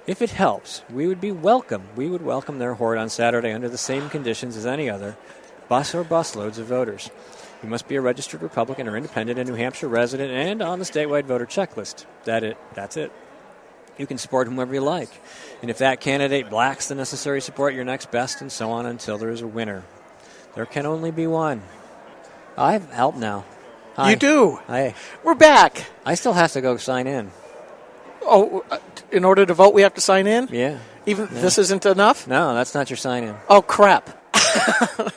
If it helps, we would welcome their horde on Saturday under the same conditions as any other bus or busloads of voters. You must be a registered Republican or Independent, a New Hampshire resident, and on the statewide voter checklist. That's it. You can support whomever you like. And if that candidate lacks the necessary support, you're next best, and so on until there is a winner. There can only be one. I have help now. Hi. You do. Hi. We're back. I still have to go sign in. Oh, in order to vote, we have to sign in? Yeah. This isn't enough? No, that's not your sign in. Oh, crap.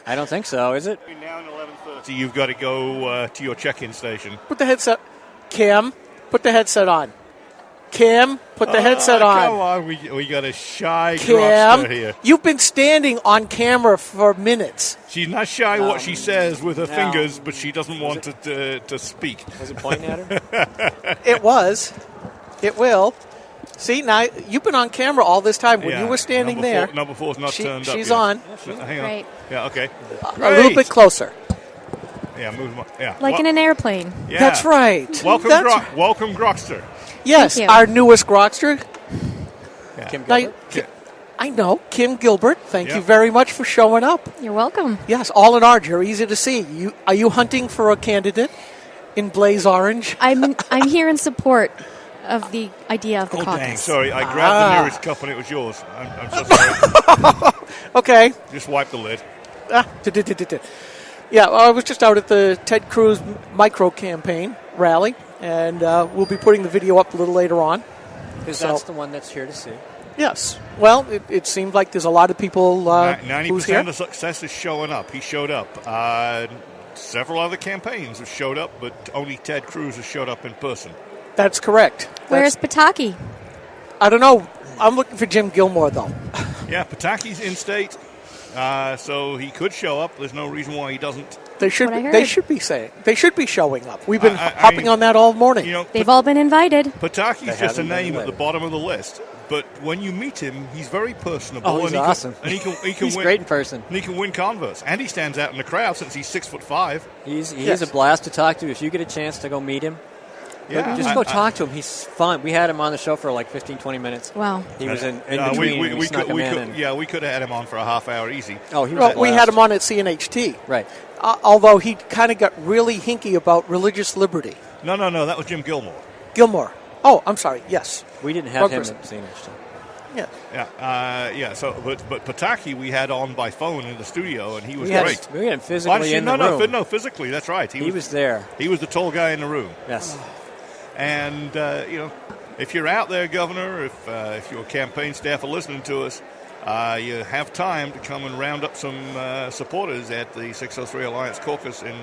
I don't think so, is it? Now at 11:30, you've got to go to your check-in station. Put the headset. Cam, put the headset on. Cam, put the headset on. Come on, we got a shy Cam, grokster here. you've been standing on camera for minutes. She's not shy what she says with her fingers, but she doesn't want to speak. Was it pointing at her? It was. It will. See, now, you've been on camera all this time. When you were standing there. Number four's not turned up She's yet. on. Hang on. Great. Yeah, okay. A little bit closer. Yeah, move on. Yeah. Like in an airplane. Yeah. That's right. Welcome, Grokster. Yes, Thank you. our newest Grokster. Yeah. Kim Now, Gilbert? I know, Kim Gilbert. Thank Yeah. you very much for showing up. You're welcome. Yes, all in orange. You're easy to see. Are you hunting for a candidate in Blaze Orange? I'm here in support of the idea of the caucus. Dang, sorry. I grabbed the nearest cup and it was yours. I'm so sorry. Okay. Just wipe the lid. Yeah, I was just out at the Ted Cruz micro campaign rally, and we'll be putting the video up a little later on. Because that's the one that's here to see. Yes. Well, it seemed like there's a lot of people 90% who's here. of the success is showing up. He showed up. Several other campaigns have showed up, but only Ted Cruz has showed up in person. That's correct. Where's Pataki? I don't know. I'm looking for Jim Gilmore, though. Yeah, Pataki's in state, so he could show up. There's no reason why he doesn't. They should. What I heard. They should be saying. They should be showing up. We've been hopping on that all morning. You know, They've all been invited. Pataki's just a haven't been name at invited. the bottom of the list. But when you meet him, he's very personable. Oh, he's and awesome. He can He's win, great in person. And he can win converts. And he stands out in the crowd since he's 6'5". He's Yes. a blast to talk to. If you get a chance to go meet him, just go talk to him. He's fun. We had him on the show for like 15, 20 minutes. Wow. He was in between. We snuck him in. We could have had him on for a half hour easy. Oh, he was Well, a we blast. had him on at CNHT. Right. Although he kind of got really hinky about religious liberty. No, that was Jim Gilmore. Gilmore. Oh, I'm sorry. Yes. We didn't have Wrong him person. at CNHT. Yeah. Yeah. So, but Pataki we had on by phone in the studio, and he was We had great. him physically in the room. No, physically. That's right. He was there. He was the tall guy in the room. Yes. And if you're out there, Governor, if your campaign staff are listening to us, you have time to come and round up some supporters at the 603 Alliance Caucus in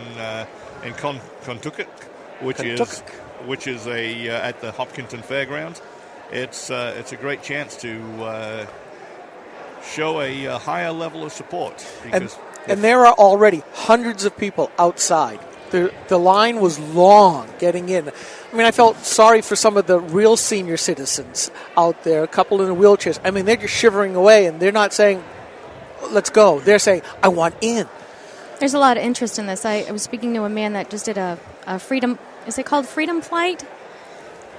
Kentucky, which is at the Hopkinton Fairgrounds. It's a great chance to show a higher level of support. And there are already hundreds of people outside. The line was long getting in. I mean, I felt sorry for some of the real senior citizens out there, a couple in wheelchairs. I mean, they're just shivering away, and they're not saying, let's go. They're saying, I want in. There's a lot of interest in this. I was speaking to a man that just did a freedom, is it called Freedom Flight?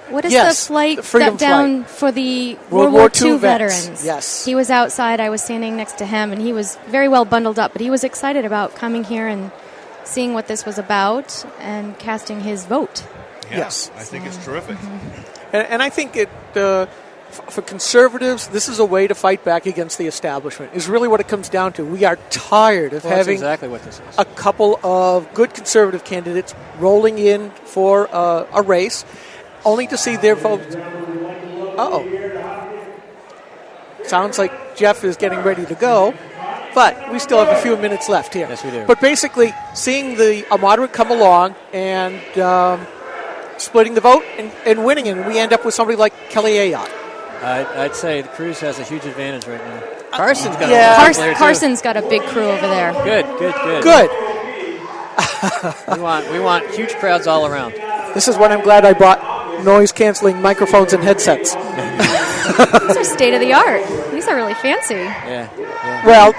What is Yes, the flight the Freedom down for the World World War War II II vets. veterans? Yes. He was outside. I was standing next to him, and he was very well bundled up, but he was excited about coming here and seeing what this was about and casting his vote. Yeah, Yes. I think it's terrific. And I think for conservatives, this is a way to fight back against the establishment, is really what it comes down to. We are tired of Well, that's having exactly what this is. a couple of good conservative candidates rolling in for a race, only to see their votes. Uh-oh. Sounds like Jeff is getting ready to go, but we still have a few minutes left here. Yes, we do. But basically, seeing a moderate come along and splitting the vote and winning it, and we end up with somebody like Kelly Ayotte. I'd say the Cruz has a huge advantage right now. Carson's got yeah. a player too. Carson's got a big crew over there. Good. Good. We want huge crowds all around. This is when I'm glad I brought noise-canceling microphones and headsets. These are state of the art. These are really fancy. Yeah. Well,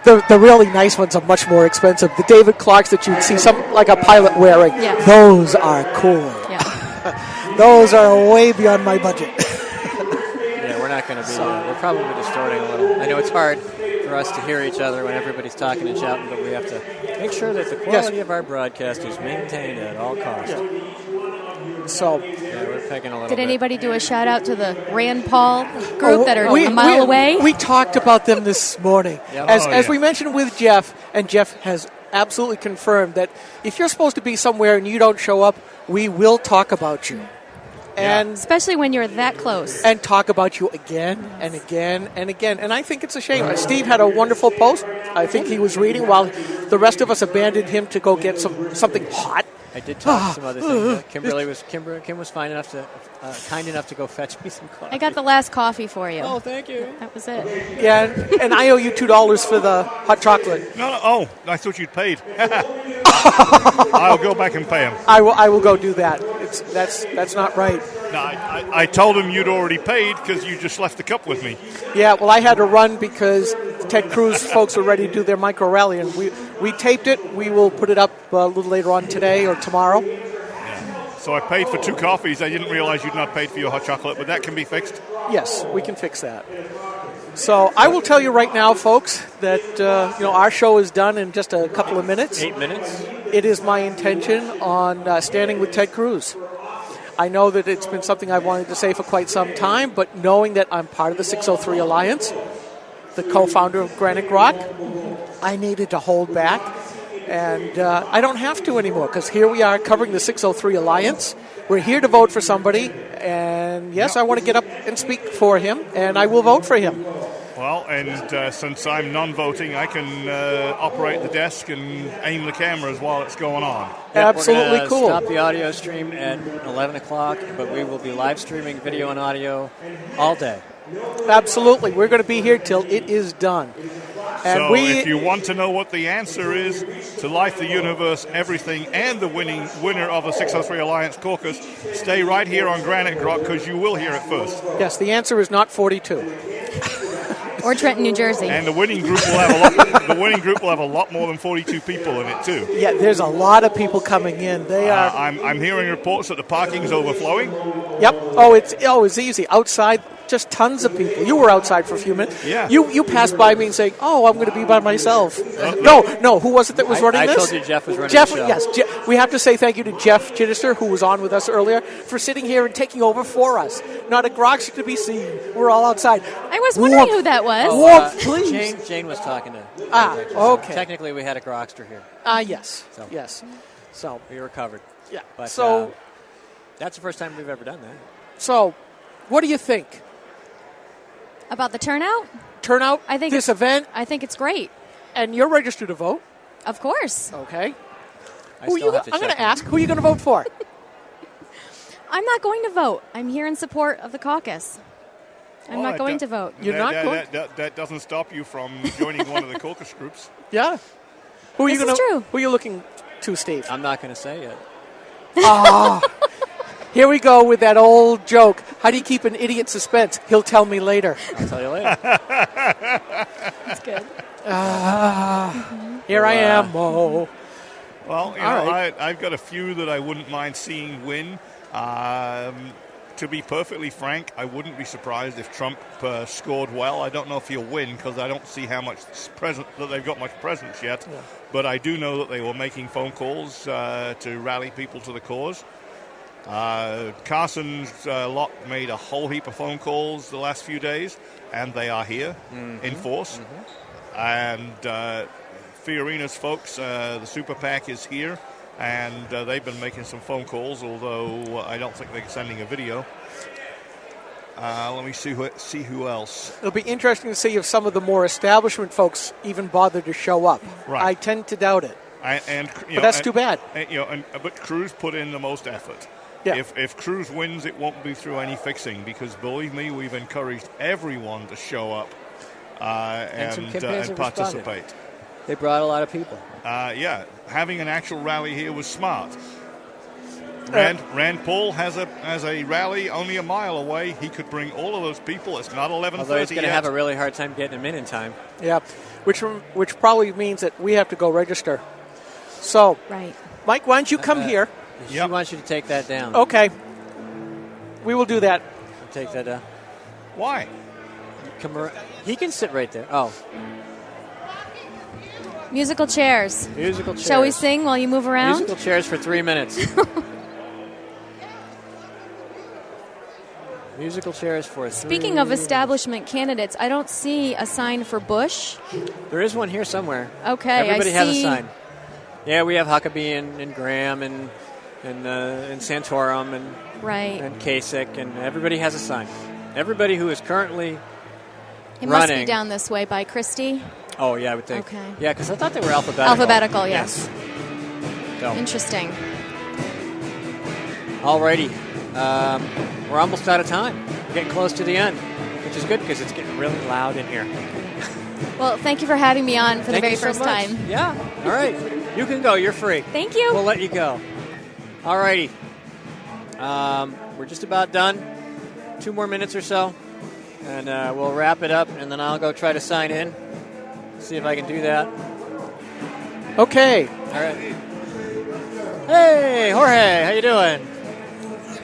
the really nice ones are much more expensive. The David Clarks that you'd see like a pilot wearing, those are cool. Yeah. Those are way beyond my budget. Yeah, we're not going to be. We're probably distorting a little. I know it's hard for us to hear each other when everybody's talking and shouting, but we have to make sure that the quality of our broadcast is maintained at all costs. Yeah. So, we're picking a little Did bit. anybody do a shout out to the Rand Paul group that are a mile away? We talked about them this morning. Yep. As we mentioned with Jeff, and Jeff has absolutely confirmed that if you're supposed to be somewhere and you don't show up, we will talk about you. And especially when you're that close. And talk about you again and again and again. And I think it's a shame. Steve had a wonderful post. I think he was reading while the rest of us abandoned him to go get something hot. I did talk some other things. Kim was kind enough to go fetch me some coffee. I got the last coffee for you. Oh, thank you. That was it. Yeah, and I owe you $2 for the hot chocolate. No, oh, I thought you'd paid. I'll go back and pay him. I will go do that. That's not right. No, I told him you'd already paid because you just left the cup with me. Yeah, well, I had to run because Ted Cruz folks were ready to do their micro rally, and we taped it. We will put it up a little later on today or tomorrow. Yeah. So I paid for 2 coffees. I didn't realize you'd not paid for your hot chocolate, but that can be fixed. Yes, we can fix that. So I will tell you right now, folks, that our show is done in just a couple of minutes. 8 minutes. It is my intention on standing with Ted Cruz. I know that it's been something I've wanted to say for quite some time, but knowing that I'm part of the 603 Alliance, the co-founder of Granite Rock, I needed to hold back. And I don't have to anymore because here we are covering the 603 Alliance. We're here to vote for somebody. And, yes, I want to get up and speak for him, and I will vote for him. Well, and since I'm non-voting, I can operate the desk and aim the cameras while it's going on. Yep, Absolutely we're cool. Stop the audio stream at 11 o'clock, but we will be live streaming video and audio all day. Absolutely. We're going to be here till it is done. And so if you want to know what the answer is to life, the universe, everything, and the winner of the 603 Alliance Caucus, stay right here on Granite Rock because you will hear it first. Yes, the answer is not 42. Or Trenton, New Jersey. And the winning group will have a lot more than 42 people in it too. Yeah, there's a lot of people coming in. They are. I'm hearing reports that the parking's overflowing. Yep. It's easy outside. Just tons of people. You were outside for a few minutes. Yeah. You passed by me and saying, "Oh, I'm going to be by myself." No. Who was it that was running this? I told you Jeff was running the show. Yes. We have to say thank you to Jeff Chittister, who was on with us earlier, for sitting here and taking over for us. Not a grok to be seen. We're all outside. I was wondering who that was. Warmth, please. Jane was talking to. Okay. Technically, we had a grokster here. Yes. So. Yes. So we were covered. Yeah. But, so that's the first time we've ever done that. So, what do you think? About the turnout? I think this event? I think it's great. And you're registered to vote? Of course. Okay. I'm going to ask, who are you going to vote for? I'm not going to vote. I'm here in support of the caucus. I'm not going to vote. You're not going? That doesn't stop you from joining one of the caucus groups. Yeah. Who are This you is true. Who are you looking to, Steve? I'm not going to say it. Here we go with that old joke. How do you keep an idiot suspense? He'll tell me later. I'll tell you later. That's good. Here I am, Mo. Well, I've got a few that I wouldn't mind seeing win. to be perfectly frank, I wouldn't be surprised if Trump scored well. I don't know if he'll win because I don't see how much that they've got much presence yet. Yeah. But I do know that they were making phone calls to rally people to the cause. Carson's lot made a whole heap of phone calls the last few days, and they are here in force. And Fiorina's folks, the Super PAC is here, and they've been making some phone calls, although I don't think they're sending a video. Let me see who else. It'll be interesting to see if some of the more establishment folks even bother to show up. Right. I tend to doubt it. But that's too bad. But Cruz put in the most effort. Yeah. If Cruz wins, it won't be through any fixing, because believe me, we've encouraged everyone to show up and participate. They brought a lot of people. Having an actual rally here was smart. Rand Paul has a rally only a mile away. He could bring all of those people. It's not 11:30 Although he's going to yet. have a really hard time getting them in time. Yeah, which probably means that we have to go register. So, right. Mike, why don't you come here? She wants you to take that down. Okay. We will do that. Take that down. Why? He can sit right there. Oh. Musical chairs. Musical chairs. Shall we sing while you move around? Musical chairs for 3 minutes. Musical chairs for 3 Speaking of establishment candidates, I don't see a sign for Bush. There is one here somewhere. Okay, Everybody I has see. a sign. Yeah, we have Huckabee and Graham and Santorum and Kasich, and everybody has a sign. Everybody who is currently It running. must be down this way by Christie. Oh, yeah, I would think. Okay. Yeah, because I thought they were alphabetical. Alphabetical, yes. So. Interesting. Alrighty. We're almost out of time. We're getting close to the end, which is good because it's getting really loud in here. Well, thank you for having me on for the very first much. time. Yeah. All right. You can go. You're free. Thank you. We'll let you go. Alrighty. We're just about done. 2 more minutes or so. And we'll wrap it up, and then I'll go try to sign in. See if I can do that. Okay. All right. Hey, Jorge, how you doing?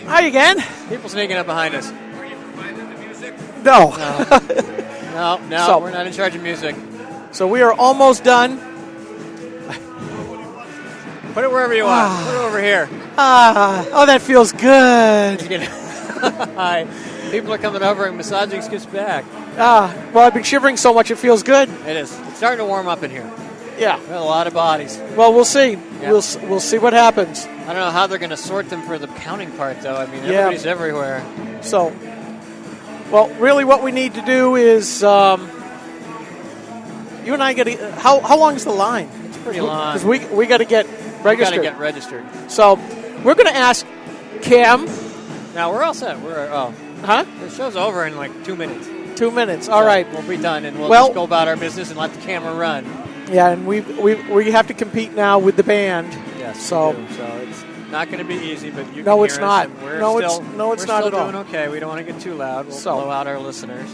Hi again. People sneaking up behind us. No. No, So- we're not in charge of music. So we are almost done. Put it wherever you want. Put it over here. Oh, that feels good. Hi. People are coming over and massaging Skip's back. Well, I've been shivering so much it feels good. It is. It's starting to warm up in here. Yeah. We have a lot of bodies. Well, we'll see. Yeah. We'll see what happens. I don't know how they're going to sort them for the counting part, though. I mean, Yeah. everybody's everywhere. So, well, really what we need to do is you and I got to... How long is the line? It's pretty long. Because we got to get registered. We got to get registered. So, we're going to ask Cam... Now, we're all set. Huh? The show's over in like 2 minutes. 2 minutes. All right. We'll be done, and we'll Well- just go about our business and let the camera run. Yeah, and we have to compete now with the band. Yes, So, we do. So it's not going to be easy, but you No, can it's hear not. us, and we're No, it's- still, no, it's we're not still at all. doing okay. We don't want to get too loud. We'll So- blow out our listeners.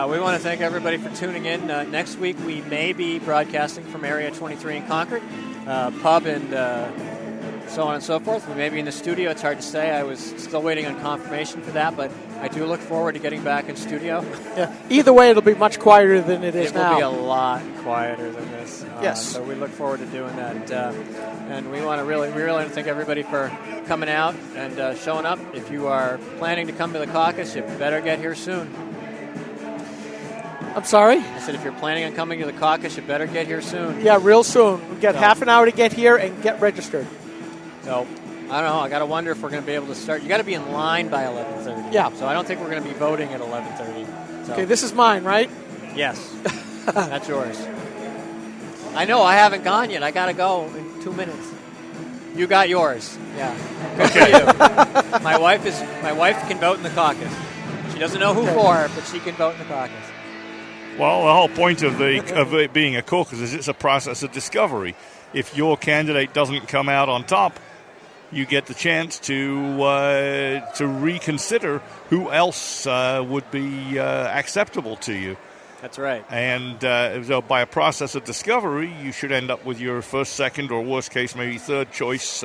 We want to thank everybody for tuning in. Next week, we may be broadcasting from Area 23 in Concord, pub and so on and so forth. We may be in the studio. It's hard to say. I was still waiting on confirmation for that, but I do look forward to getting back in studio. Yeah. Either way, it'll be much quieter than it is It now. will be a lot quieter than this. Yes. So we look forward to doing that. And we really want to thank everybody for coming out and showing up. If you are planning to come to the caucus, you better get here soon. I'm sorry? I said if you're planning on coming to the caucus, you better get here soon. Yeah, real soon. We've got So- half an hour to get here and get registered. So I don't know. I got to wonder if we're going to be able to start. You got to be in line by 11:30. Yeah. So I don't think we're going to be voting at 11:30. So. Okay, this is mine, right? Yes. That's yours. I know. I haven't gone yet. I got to go in 2 minutes. You got yours. Yeah. Good for you. My wife can vote in the caucus. She doesn't know who for, but she can vote in the caucus. Well, the whole point of it being a caucus is it's a process of discovery. If your candidate doesn't come out on top, you get the chance to reconsider who else would be acceptable to you. That's right. And so by a process of discovery, you should end up with your first, second, or worst case, maybe third choice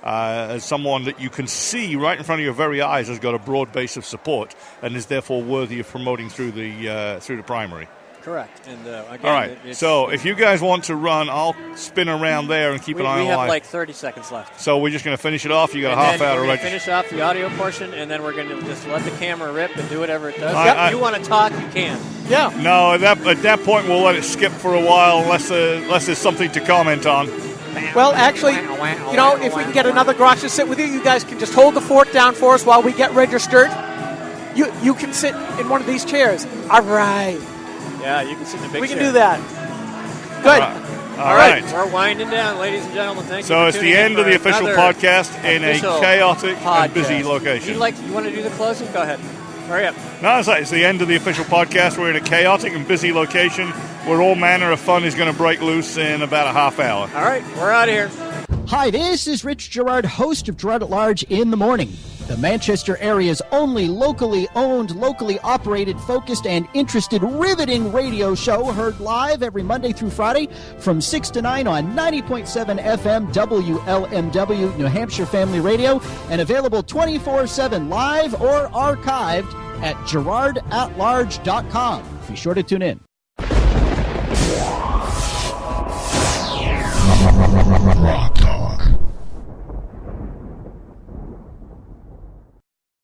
as someone that you can see right in front of your very eyes has got a broad base of support and is therefore worthy of promoting through the primary. Correct. And again, all right. So if you guys want to run, I'll spin around there and keep an eye on live. We have like 30 seconds left. So we're just going to finish it off. You got a half hour to register. Finish off the audio portion, and then we're going to just let the camera rip and do whatever it does. If you want to talk, you can. Yeah. No, at that point we'll let it skip for a while unless there's something to comment on. Well, actually, if we can get another garage to sit with you, you guys can just hold the fort down for us while we get registered. You can sit in one of these chairs. All right. Yeah, you can sit in a big chair. We can do that. Good. All right. We're winding down, ladies and gentlemen. Thank you. So it's the end of the official podcast in a chaotic and busy location. You want to do the closing? Go ahead. Hurry up. No, it's the end of the official podcast. We're in a chaotic and busy location where all manner of fun is going to break loose in about a half hour. All right, we're out of here. Hi, this is Rich Gerard, host of Gerard at Large in the Morning. The Manchester area's only locally owned, locally operated, focused, and interested riveting radio show, heard live every Monday through Friday from 6 to 9 on 90.7 FM WLMW New Hampshire Family Radio, and available 24/7 live or archived at GerardAtLarge.com. Be sure to tune in.